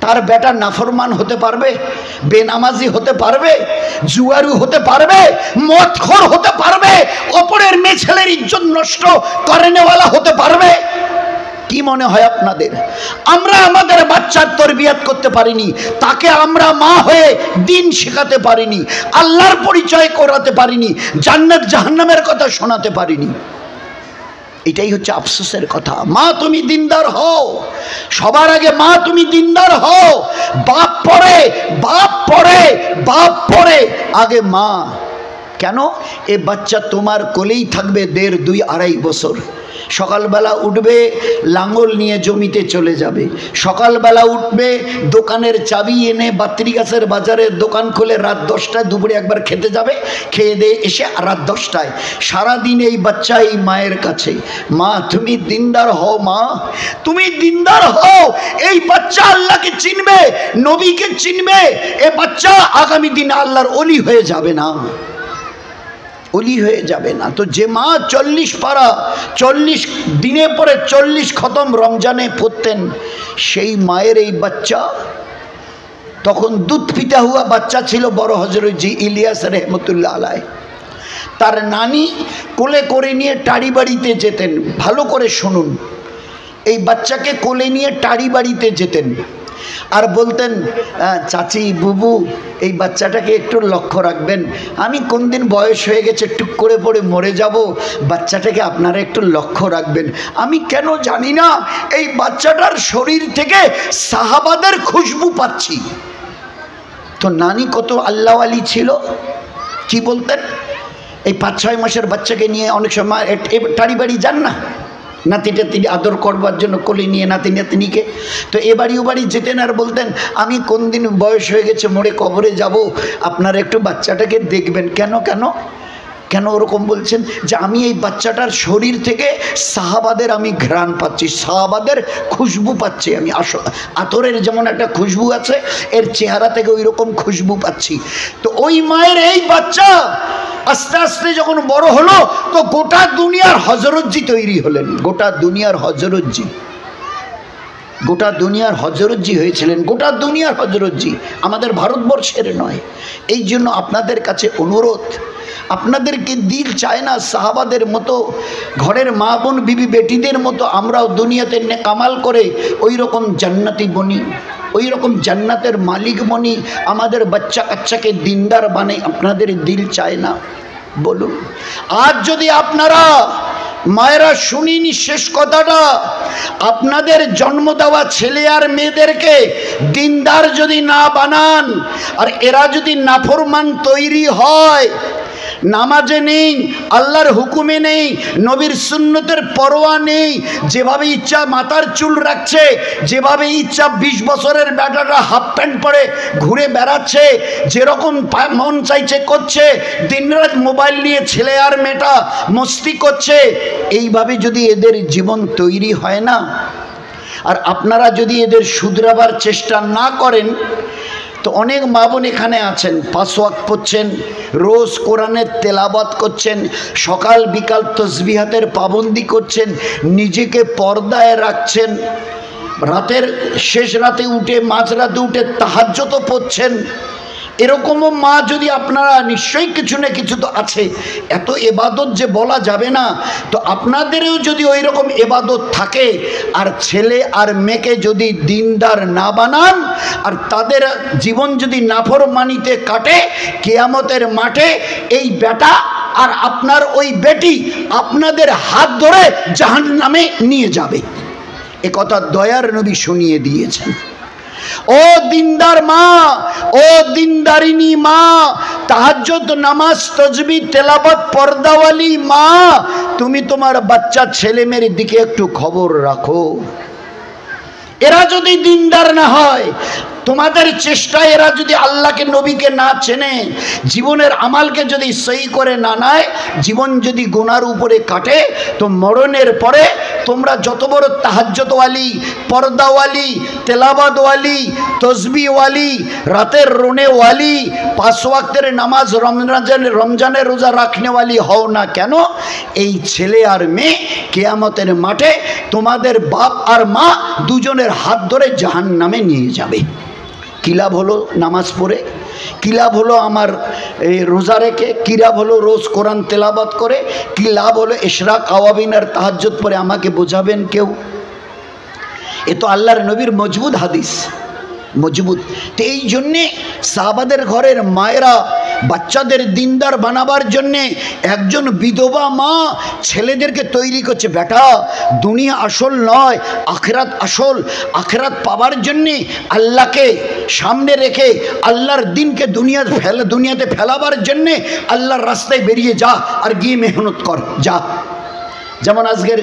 তার বেটা নাফরমান হতে পারবে, বেনামাজি হতে পারবে, জুয়ারু হতে পারবে, মদখোর হতে পারবে, অপরের মেয়ে ছেলের ইজ্জত নষ্ট করেনেওয়ালা হতে পারবে? কি মনে হয় আপনাদের? আমরা আমাদের বাচ্চার তরবিয়ত করতে পারিনি, তাকে আমরা মা হয়ে দিন শেখাতে পারিনি, আল্লাহর পরিচয় করাতে পারিনি, জান্নাত জাহান্নামের কথা শোনাতে পারিনি। এটাই হচ্ছে আফসোসের কথা। মা তুমি দিনদার হও, সবার আগে মা তুমি দিনদার হও। বাপ পরে, বাপ পরে, বাপ পরে, আগে মা। কেন? এ বাচ্চা তোমার কোলেই থাকবে 1.5, 2, 2.5 বছর। সকালবেলা উঠবে, লাঙল নিয়ে জমিতে চলে যাবে। সকালবেলা উঠবে, দোকানের চাবি এনে বাত্রি গাছের বাজারে দোকান খুলে রাত 10টায় দুপুরে একবার খেতে যাবে, খেয়ে দিয়ে এসে রাত 10টায়। সারাদিন এই বাচ্চা এই মায়ের কাছে। মা তুমি দিনদার হও, মা তুমি দিনদার হও। এই বাচ্চা আল্লাহকে চিনবে, নবীকে চিনবে। এ বাচ্চা আগামী দিনে আল্লাহর ওলি হয়ে যাবে না, ওলি হয়ে যাবে না। তো যে মা 40 পারা 40 দিনে পরে 40 খতম রমজানে পড়তেন, সেই মায়ের এই বাচ্চা তখন দুধ পিতা হুয়া বাচ্চা ছিল বড় হযরত জি ইলিয়াস রহমতুল্লাহ আলাইহি। তার নানি কোলে করে নিয়ে টাড়ি বাড়িতে যেতেন। ভালো করে শুনুন, এই বাচ্চাকে কোলে নিয়ে টাড়ি বাড়িতে যেতেন আর বলতেন, চাচি বুবু এই বাচ্চাটাকে একটু লক্ষ্য রাখবেন, আমি কোন দিন বয়স হয়ে গেছে টুক করে পড়ে মরে যাব, বাচ্চাটাকে আপনারা একটু লক্ষ্য রাখবেন। আমি কেন জানি না এই বাচ্চাটার শরীর থেকে সাহাবাদের খুশবু পাচ্ছি। তো নানি কত আল্লাহওয়ালি ছিল, কি বলতেন, এই 5-6 মাসের বাচ্চাকে নিয়ে অনেক সময় টাড়ি বাড়ি যান না, নাতিটা তিনি আদর করবার জন্য কোলে নিয়ে নাতি নাতনিকে। তো এ বাড়ি ও বাড়ি যেতেন আর বলতেন, আমি কোন দিন বয়স হয়ে গেছে মরে কবরে যাব, আপনারা একটু বাচ্চাটাকে দেখবেন। কেন কেন কেন ওরকম বলছেন? যে আমি এই বাচ্চাটার শরীর থেকে সাহাবাদের আমি ঘ্রাণ পাচ্ছি, সাহাবাদের খুশবু পাচ্ছি আমি। আতরের যেমন একটা খুশবু আছে, এর চেহারা থেকে ওই রকম খুশবু পাচ্ছি। তো ওই মায়ের এই বাচ্চা আস্তে আস্তে যখন বড় হলো, তো গোটা দুনিয়ার হযরতজি তৈরি হলেন। গোটা দুনিয়ার হযরতজি, গোটা দুনিয়ার হযরতজি হয়েছিলেন, গোটা দুনিয়ার হযরতজি, আমাদের ভারতবর্ষের নয়। এই জন্য আপনাদের কাছে অনুরোধ, আপনাদেরকে দিল চায় না সাহাবাদের মতো, ঘরের মা বোন বিবি বেটিদের মতো আমরাও দুনিয়াতে কামাল করে ওই রকম জান্নাতি বনি, ওই রকম জান্নাতের মালিক বনি, আমাদের বাচ্চা কাচ্চাকে দিনদার বানাই। আপনাদের দিল চায় না? বলুন। আজ যদি আপনারা মায়েরা শুনিনি শেষ কথাটা, আপনাদের জন্ম দেওয়া ছেলে আর মেয়েদেরকে দিনদার যদি না বানান, আর এরা যদি নাফরমান তৈরি হয়, নামাজে নেই, আল্লাহর হুকুমে নেই, নবীর সুন্নতের পরোয়া নেই, যেভাবে ইচ্ছা মাথার চুল রাখছে, যেভাবে ইচ্ছা 20 বছরের বেটারা হাফ প্যান্ট পরে ঘুরে বেড়াচ্ছে, যেরকম মন চাইছে করছে, দিনরাত মোবাইল নিয়ে ছেলে আর মেয়েটা মস্তি করছে, এইভাবে যদি এদের জীবন তৈরি হয় না, আর আপনারা যদি এদের শুধরাবার চেষ্টা না করেন, তো অনেক মা বোন এখানে আছেন, 5 ওয়াক্ত পড়ছেন, রোজ কোরআনের তেলাওয়াত করছেন, সকাল বিকাল তসবিহাতের পাবন্দি করছেন, নিজেকে পর্দায় রাখছেন, রাতের শেষ রাতে উঠে মাঝরাতে উঠে তাহাজ্জুদও পড়ছেন। এরকমও মা যদি আপনারা, নিশ্চয়ই কিছু না কিছু তো আছে, এত এবাদত যে বলা যাবে না, তো আপনাদেরও যদি ওই রকম এবাদত থাকে, আর ছেলে আর মেয়েকে যদি দিনদার না বানান, আর তাদের জীবন যদি নাফরমানিতে কাটে, কিয়ামতের মাঠে এই বেটা আর আপনার ওই বেটি আপনাদের হাত ধরে জাহান্নামে নিয়ে যাবে। এ কথা দয়ার নবী শুনিয়ে দিয়েছেন। ও দিনদার মা, ও দিনদারিনী মা, তাহাজ্জুদ নামাজ তসবিহ তেলাওয়াত পর্দাওয়ালি মা, তুমি তোমার বাচ্চা ছেলে মেয়ের দিকে একটু খবর রাখো। এরা যদি দিনদার না হয়, তোমাদের চেষ্টায় এরা যদি আল্লাহকে নবীকে না চেনে, জীবনের আমালকে যদি সই করে না নেয়, জীবন যদি গুনার উপরে কাটে, তো মরণের পরে তোমরা যত বড় তাহাজ্জুদওয়ালি, পর্দাওয়ালি, তেলাওয়াতওয়ালি, তসবিহওয়ালি, রাতের রোনেওয়ালি, 5 ওয়াক্তের নামাজ, রমজানের রোজা রাখনেওয়ালি হও না কেন, এই ছেলে আর মেয়ে কিয়ামতের মাঠে তোমাদের বাপ আর মা দুজনের হাত ধরে জাহান্নামে নিয়ে যাবে। কি লাভ হলো নামাজ পড়ে? কি লাভ হলো আমার এই রোজা রেখে? কি লাভ হলো রোজ কোরআন তেলাওয়াত করে? কি লাভ হলো ইশরাক আওয়াবিন আর তাহাজ্জুদ পড়ে? আমাকে বোঝাবেন কেউ? এ তো আল্লাহর নবীর মজবুত হাদিস, মজবুত। তো এই জন্যে সাহাবাদের ঘরের মায়েরা বাচ্চাদের দিনদার বানাবার জন্যে একজন বিধবা মা ছেলেদেরকে তৈরি করছে, বেটা দুনিয়া আসল নয়, আখিরাত আসল। আখিরাত পাবার জন্যে আল্লাহকে সামনে রেখে আল্লাহর দিনকে দুনিয়াতে ফেলাবার জন্যে আল্লাহর রাস্তায় বেরিয়ে যা আর গিয়ে মেহনত কর, যা। যেমন আজকের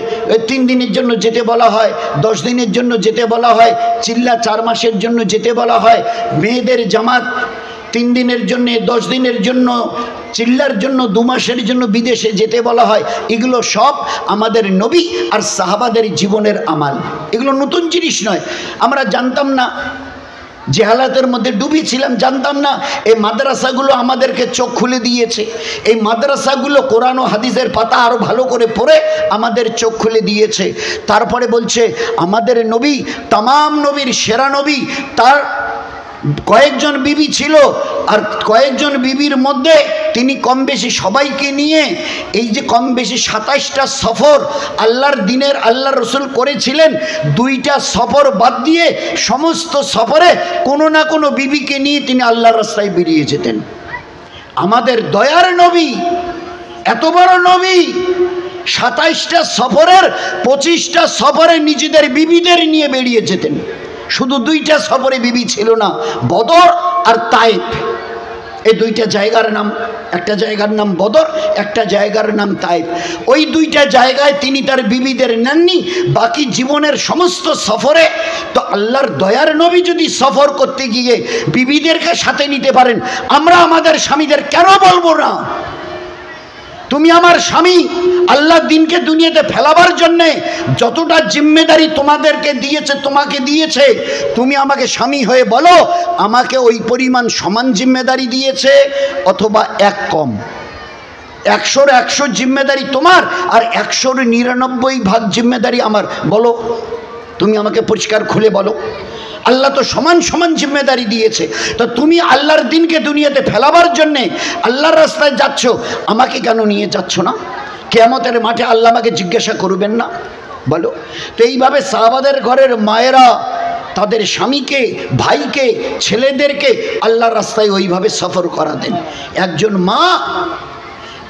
3 দিনের জন্য যেতে বলা হয়, 10 দিনের জন্য যেতে বলা হয়, চিল্লা 4 মাসের জন্য যেতে বলা হয়, মেয়েদের জামাত 3 দিনের জন্য, 10 দিনের জন্য, চিল্লার জন্য 2 মাসের জন্য বিদেশে যেতে বলা হয়। এগুলো সব আমাদের নবী আর সাহাবাদের জীবনের আমাল। এগুলো নতুন জিনিস নয়, আমরা জানতাম না, জেহালাতের মধ্যে ডুবি ছিলাম, জানতাম না। এই মাদ্রাসাগুলো আমাদেরকে চোখ খুলে দিয়েছে। এই মাদ্রাসাগুলো কোরআন ও হাদিসের পাতা আরও ভালো করে পড়ে আমাদের চোখ খুলে দিয়েছে। তারপরে বলছে আমাদের নবী তামাম নবীর সেরা নবী, তার কয়েকজন বিবি ছিল, আর কয়েকজন বিবির মধ্যে তিনি কম বেশি সবাইকে নিয়ে এই যে কম বেশি 27টা সফর আল্লাহর দিনের আল্লাহর রসুল করেছিলেন। 2টা সফর বাদ দিয়ে সমস্ত সফরে কোনো না কোনো বিবিকে নিয়ে তিনি আল্লাহর রাস্তায় বেরিয়ে যেতেন। আমাদের দয়ার নবী, এত বড় নবী, 27টা সফরের 25টা সফরে নিজেদের বিবিদের নিয়ে বেরিয়ে যেতেন। শুধু 2টা সফরে বিবি ছিল না, বদর আর তায়েফ। এই 2টা জায়গার নাম, একটা জায়গার নাম বদর, একটা জায়গার নাম তায়েফ। ওই 2টা জায়গায় তিনি তার বিবিদের নেননি। বাকি জীবনের সমস্ত সফরে তো আল্লাহর দয়ার নবী যদি সফর করতে গিয়ে বিবিদেরকে সাথে নিতে পারেন, আমরা আমাদের স্বামীদের কেন বলবো না, তুমি আমার স্বামী, আল্লাহ দিনকে দুনিয়াতে ফেলাবার জন্যে যতটা জিম্মেদারি তোমাদেরকে দিয়েছে, তোমাকে দিয়েছে, তুমি আমাকে স্বামী হয়ে বলো আমাকে ওই পরিমাণ সমান জিম্মেদারি দিয়েছে অথবা 1 কম। 100-র 100 জিম্মেদারি তোমার আর 100-র 99 ভাগ জিম্মেদারি আমার। বলো, তুমি আমাকে পরিষ্কার খুলে বলো। আল্লাহ তো সমান সমান জিম্মেদারি দিয়েছে, তো তুমি আল্লাহর দিনকে দুনিয়াতে ফেলাবার জন্যে আল্লাহর রাস্তায় যাচ্ছ, আমাকে কেন নিয়ে যাচ্ছ না? কিয়ামতের মাঠে আল্লাহ আমাকে জিজ্ঞাসা করবেন না? বলো। তো এইভাবে সাহাবাদের ঘরের মায়েরা তাদের স্বামীকে, ভাইকে, ছেলেদেরকে আল্লাহর রাস্তায় ওইভাবে সফর করা দেন। একজন মা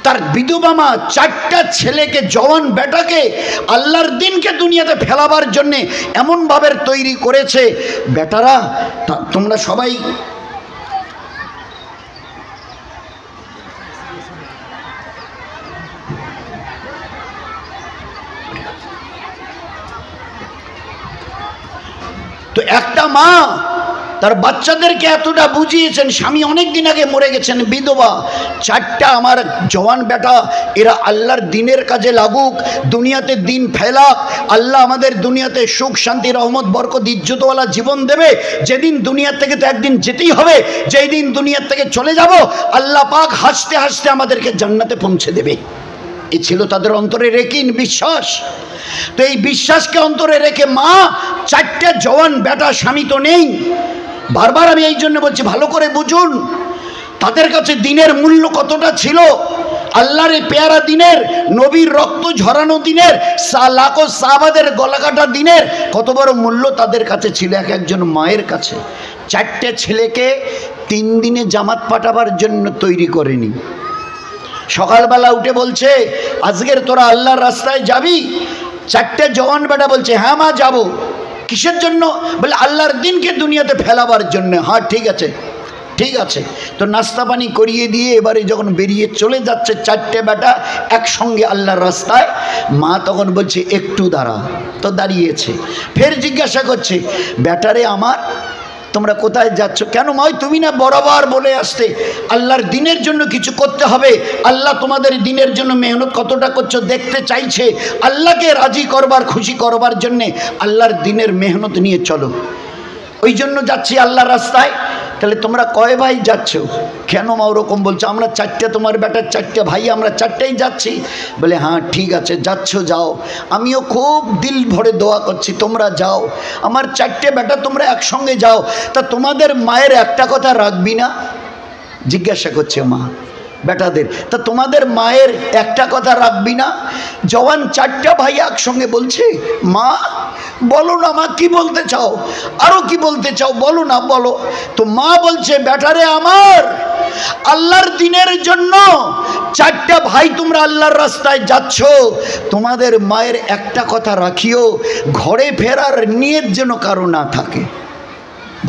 তার বিধবা মা 4টা ছেলেকে, জওয়ান বেটাকে আল্লাহর দিনকে দুনিয়াতে ফেলাবার জন্যে এমনভাবে তৈরি করেছে। বেটারা তোমরা সবাই তো একটা মা তার বাচ্চাদেরকে এতটা বুঝিয়েছেন, স্বামী অনেক দিন আগে মরে গেছেন, বিধবা, 4টা আমার জওয়ান বেটা, এরা আল্লাহর দিনের কাজে লাগুক, দুনিয়াতে দিন ফেলাক, আল্লাহ আমাদের দুনিয়াতে সুখ শান্তি রহমত বরকত ইজ্জতওয়ালা জীবন দেবে। যেদিন দুনিয়ার থেকে তো একদিন যেতেই হবে, যেই দিন দুনিয়ার থেকে চলে যাব আল্লাহ পাক হাসতে হাসতে আমাদেরকে জান্নাতে পৌঁছে দেবে। এই ছিল তাদের অন্তরে রেখিন বিশ্বাস। তো এই বিশ্বাসকে অন্তরে রেখে মা 4টা জওয়ান বেটা, স্বামী তো নেই। বারবার আমি এই জন্য বলছি, ভালো করে বুঝুন তাদের কাছে দিনের মূল্য কতটা ছিল। আল্লাহর এই পেয়ারা দিনের, নবীর রক্ত ঝরানো দিনের, লাখো সাহাবাদের গলা কাটা দিনের কত বড় মূল্য তাদের কাছে ছিল এক একজন মায়ের কাছে। 4টে ছেলেকে 3 দিনে জামাত পাঠাবার জন্য তৈরি করেনি। সকালবেলা উঠে বলছে আজকের তোরা আল্লাহর রাস্তায় যাবি? 4টে জওয়ান বেটা বলছে হ্যাঁ মা যাব। কিসের জন্য? বলে আল্লাহর দিনকে দুনিয়াতে ফেলাবার জন্য। হ্যাঁ ঠিক আছে, ঠিক আছে। তো নাস্তা পানি করিয়ে দিয়ে এবারে যখন বেরিয়ে চলে যাচ্ছে 4টে বেটা একসঙ্গে আল্লাহর রাস্তায়, মা তখন বলছে একটু দাঁড়া। তো দাঁড়িয়েছে, ফের জিজ্ঞাসা করছে বেটারে আমার তোমরা কোথায় যাচ্ছ? কেন মা? তুমি না বরাবর বলে আসতে আল্লাহর দিনের জন্য কিছু করতে হবে, আল্লাহ তোমাদের দিনের জন্য মেহনত কতটা করছো দেখতে চাইছে, আল্লাহকে রাজি করবার খুশি করবার জন্যে আল্লাহর দিনের মেহনত নিয়ে চলো, ওই জন্য যাচ্ছি আল্লাহর রাস্তায়। তাহলে তোমরা কয় ভাই যাচ্ছ? কেন মা ওরকম বলছো? আমরা চারটে, তোমার বেটার চারটে ভাই, আমরা চারটেই যাচ্ছি। বলে হ্যাঁ ঠিক আছে, যাচ্ছ যাও, আমিও খুব দিল ভরে দোয়া করছি তোমরা যাও, আমার চারটে বেটা তোমরা একসঙ্গে যাও। তা তোমাদের মায়ের একটা কথা রাখবি না? জিজ্ঞাসা করছে মা বেটাদের, তা তোমাদের মায়ের একটা কথা রাখবি না? জওয়ান চারটা ভাই একসঙ্গে বলছে মা বলো না, মা কি বলতে চাও, আরো কি বলতে চাও বলো না, বলো। তো মা বলছে বেটারে আমার, আল্লাহর দিনের জন্য চারটা ভাই তোমরা আল্লাহর রাস্তায় যাচ্ছ, তোমাদের মায়ের একটা কথা রাখিও, ঘরে ফেরার নিয়ত যেন কারো না থাকে।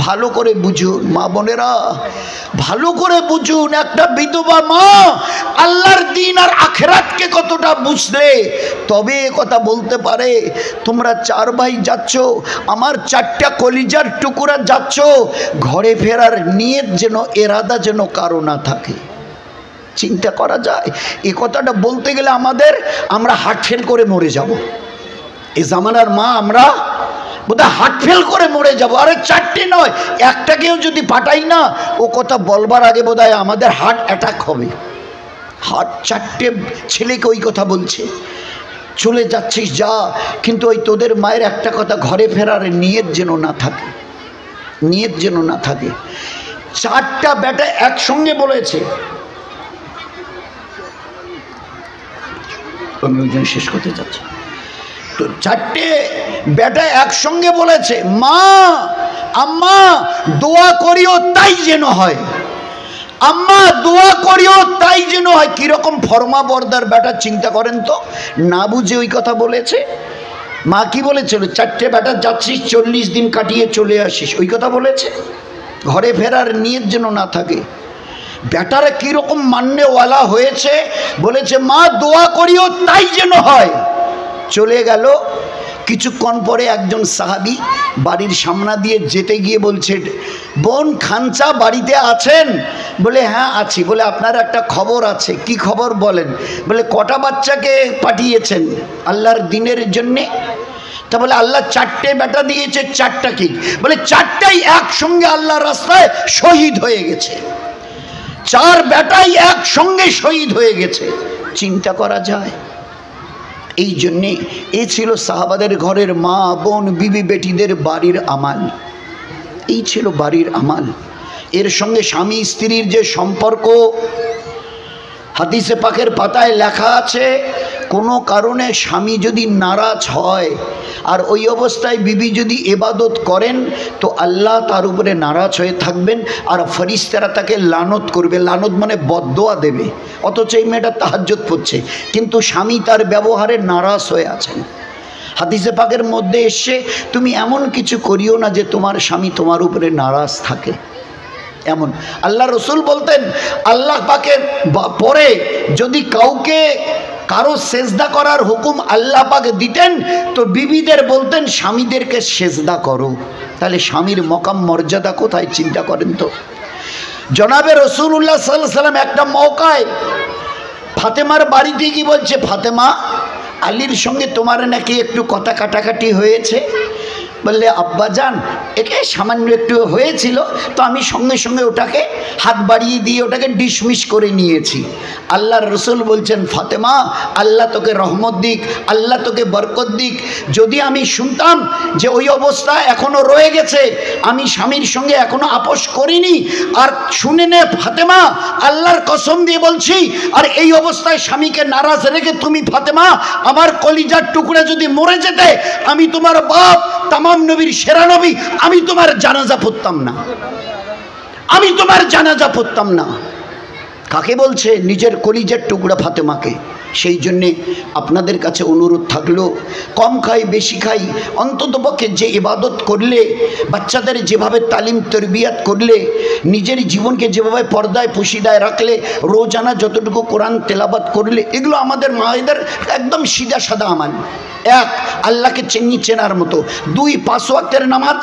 ভালো করে বুঝুন মা বোনেরা, ভালো করে বুঝুন, একটা বিধবা মা আল্লাহর দিন আর আখিরাতকে কতটা বুঝলে তবে কথা বলতে পারে। তোমরা চার ভাই যাচ্ছ, আমার চারটা কলিজার টুকরা যাচ্ছ, ঘরে ফেরার নিয়ত যেন, এরাদা যেন কারো না থাকে। চিন্তা করা যায়? এ কথাটা বলতে গেলে আমরা হার্ট ফেল করে মরে যাব। এ জামানার মা আমরা বোধহয় হার্ট ফেল করে মরে যাব। আরে চারটে নয়, একটাকেও যদি পাঠাই না, ও কথা বলবার আগে বোধহয় আমাদের হার্ট অ্যাটাক হবে। চারটে ছেলেকে ওই কথা বলছে, চলে যাচ্ছিস যা, কিন্তু ওই তোদের মায়ের একটা কথা, ঘরে ফেরার নিয়ত যেন না থাকে, নিয়ত যেন না থাকে। চারটা বেটা একসঙ্গে বলেছে, আমি ওই জন্য শেষ করতে যাচ্ছি। তো চারটে বেটা একসঙ্গে বলেছে মা আম্মা দোয়া করিও তাই যেন হয়, আম্মা দোয়া করিও তাই যেন হয়। কিরকম ফরমা বর্দার বেটা চিন্তা করেন তো, না বুঝে ওই কথা বলেছে। মা কি বলেছিল? চারটে বেটা যাচ্ছিস 40 দিন কাটিয়ে চলে আসিস, ওই কথা বলেছে। ঘরে ফেরার নিয়ত যেন না থাকে। বেটারা কিরকম মান্যওয়ালা হয়েছে, বলেছে মা দোয়া করিও তাই যেন হয়। চলে গেল। কিছুক্ষণ পরে একজন সাহাবী বাড়ির সামনা দিয়ে যেতে গিয়ে বলছে বোন খানচা বাড়িতে আছেন? বলে হ্যাঁ আছি। বলে আপনার একটা খবর আছে। কি খবর বলেন? বলে কটা বাচ্চাকে পাঠিয়েছেন আল্লাহর দিনের জন্যে? তা বলে আল্লাহ চারটে বেটা দিয়েছে। চারটা কি? বলে চারটাই একসঙ্গে আল্লাহর রাস্তায় শহীদ হয়ে গেছে। চার বেটাই একসঙ্গে শহীদ হয়ে গেছে। চিন্তা করা যায়? এই জন্যে এ ছিল সাহাবাদের ঘরের মা বোন বিবি বেটিদের বাড়ির আমাল। এই ছিল বাড়ির আমাল। এর সঙ্গে স্বামী স্ত্রীর যে সম্পর্ক, হাদিসে পাকের পাতায় লেখা আছে, কোনো কারণে স্বামী যদি নারাজ হয় আর ওই অবস্থায় বিবি যদি ইবাদত করেন, তো আল্লাহ তার উপরে নারাজ হয়ে থাকবেন আর ফেরেশতারা তাকে লানত করবে। লানত মানে বদদোয়া দেবে। অথচ এই মেয়েটা তাহাজ্জুদ পড়ছে, কিন্তু স্বামী তার ব্যবহারে নারাজ হয়ে আছেন। হাদিসে পাকের মধ্যে এসে তুমি এমন কিছু করিও না যে তোমার স্বামী তোমার উপরে নারাজ থাকে। এমন আল্লাহ রসুল বলতেন, আল্লাহ পাকের পরে যদি কারো সেজদা করার হুকুম আল্লাহ পাক দিতেন, তো বিবিদের বলতেন স্বামীদেরকে সেজদা করো। তাহলে স্বামীর মকাম মর্যাদা কোথায় চিন্তা করেন তো। জনাবে রসুল্লাহ সাল্লাল্লাহু আলাইহি ওয়াসাল্লাম একটা মৌকায় ফাতেমার বাড়িতে গিয়ে বলছে, ফাতেমা আলীর সঙ্গে তোমার নাকি একটু কথা কাটাকাটি হয়েছে। বললে আব্বাজান একে সামান্য একটু হয়েছিল, তো আমি সঙ্গে সঙ্গে ওটাকে হাত বাড়িয়ে দিয়ে ওটাকে ডিসমিস করে নিয়েছি। আল্লাহর রসুল বলছেন, ফাতেমা আল্লাহ তোকে রহমত দিক, আল্লাহ তোকে বরকত দিক। যদি আমি শুনতাম যে ওই অবস্থা এখনো রয়ে গেছে, আমি স্বামীর সঙ্গে এখনো আপোষ করিনি, আর শুনে নে ফাতেমা আল্লাহর কসম দিয়ে বলছি, আর এই অবস্থায় স্বামীকে নারাজ রেখে তুমি ফাতেমা আমার কলিজার টুকরা যদি মরে যেতে, আমি তোমার বাপ তামাম নবীর সেরা নবী, আমি তোমার জানাজা পড়তাম না, আমি তোমার জানাজা পড়তাম না। কাকে বলছে? নিজের কলিজার টুকরা ফাতেমাকে। সেই জন্যে আপনাদের কাছে অনুরোধ থাকলো, কম খাই বেশি খাই, অন্ততপক্ষে যে ইবাদত করলে, বাচ্চাদের যেভাবে তালিম তরবিয়াত করলে, নিজের জীবনকে যেভাবে পর্দায় পুশিদায় রাখলে, রোজানা যতটুকু কোরআন তেলাবাত করলে, এগুলো আমাদের মায়েদের একদম সিধা সাদা আমাল। এক, আল্লাহকে চেনার মতো। দুই, 5 ওয়াক্তের নামাজ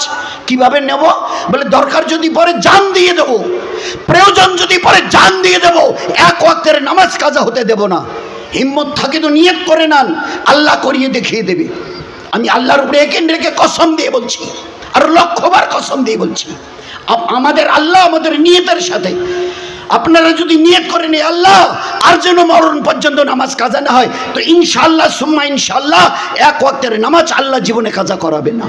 কিভাবে নেব? বলে দরকার যদি পরে জান দিয়ে দেব, প্রয়োজন যদি পরে জান দিয়ে দেব, এক ওয়াক্তের নামাজ কাজা হতে দেব না। হিম্মত থাকে তো নিয়ত করে নেন, আল্লাহ করিয়ে দেখিয়ে দেবে। আমি আল্লাহর উপরে একেন রেখে কসম দিয়ে বলছি, আর লক্ষবার কসম দিয়ে বলছি, আমাদের আল্লাহ আমাদের নিয়তের সাথে। আপনারা যদি নিয়ত করেন আল্লাহ আর যেন মরণ পর্যন্ত নামাজ কাজা না হয়, তো ইনশাআল্লাহ সুম্মা ইনশাআল্লাহ এক ওয়াক্তের নামাজ আল্লাহ জীবনে কাজা করাবে না।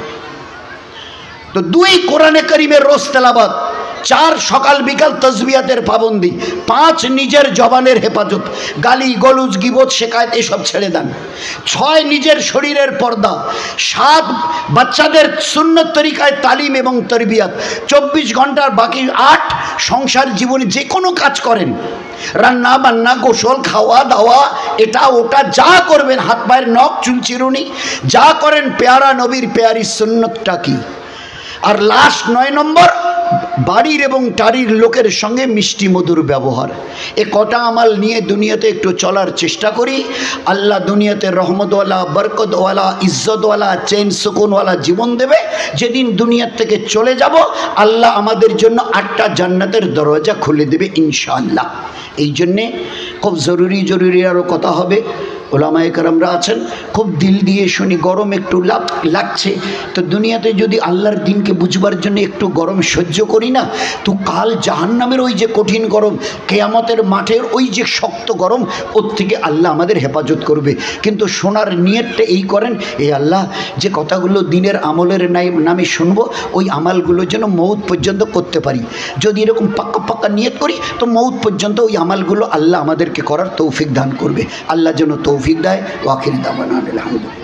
তো 2 কোরআনে কারীমের রোজ তেলাওয়াত, 4 সকাল বিকাল তাসবিহাতের পাবন্দি, 5 নিজের জবানের হেফাজত, গালি গলুজ গিবত শেকায়েত এসব ছেড়ে দেন, 6 নিজের শরীরের পর্দা, 7 বাচ্চাদের সুন্নত তরিকায় তালিম এবং তরবিয়াত, 24 ঘন্টার বাকি 8 সংসার জীবনে যে কোনো কাজ করেন, রান্না বান্না গোসল খাওয়া দাওয়া এটা ওটা যা করবেন, হাত পায়ের নখ চুল চিরুনি যা করেন, পেয়ারা নবীর পেয়ারি সুন্নতটা কি। আর লাস্ট 9 নম্বর, বাড়ির এবং টাড়ির লোকের সঙ্গে মিষ্টি মধুর ব্যবহার। এ কটা আমাল নিয়ে দুনিয়াতে একটু চলার চেষ্টা করি। আল্লাহ দুনিয়াতে রহমতওয়ালা, বরকতওয়ালা, ইজ্জতওয়ালা, চেন সুকুনওয়ালা জীবন দেবে। যেদিন দুনিয়ার থেকে চলে যাব, আল্লাহ আমাদের জন্য 8টা জান্নাতের দরজা খুলে দেবে ইনশাআল্লাহ। এই জন্যে খুব জরুরি আরও কথা হবে। ওলামায়ে কেরামরা আছেন, খুব দিল দিয়ে শুনি। গরম একটু লাগছে, তো দুনিয়াতে যদি আল্লাহর দিনকে বুঝবার জন্য একটু গরম সহ্য করি না, তো কাল জাহান্নামের ওই যে কঠিন গরম, কেয়ামতের মাঠের ওই যে শক্ত গরম, ওর থেকে আল্লাহ আমাদের হেফাজত করবে। কিন্তু শোনার নিয়তটা এই করেন, এই আল্লাহ যে কথাগুলো দিনের আমলের নামে শুনবো, ওই আমলগুলো যেন মৌত পর্যন্ত করতে পারি। যদি এরকম পাক্কা নিয়ত করি, তো মৌত পর্যন্ত ওই আমলগুলো আল্লাহ আমাদেরকে করার তৌফিক দান করবে। আল্লাহ যেন তৌফিক দেয়। ওয়াকিল দাওয়ানা আলহামদুলিল্লাহ।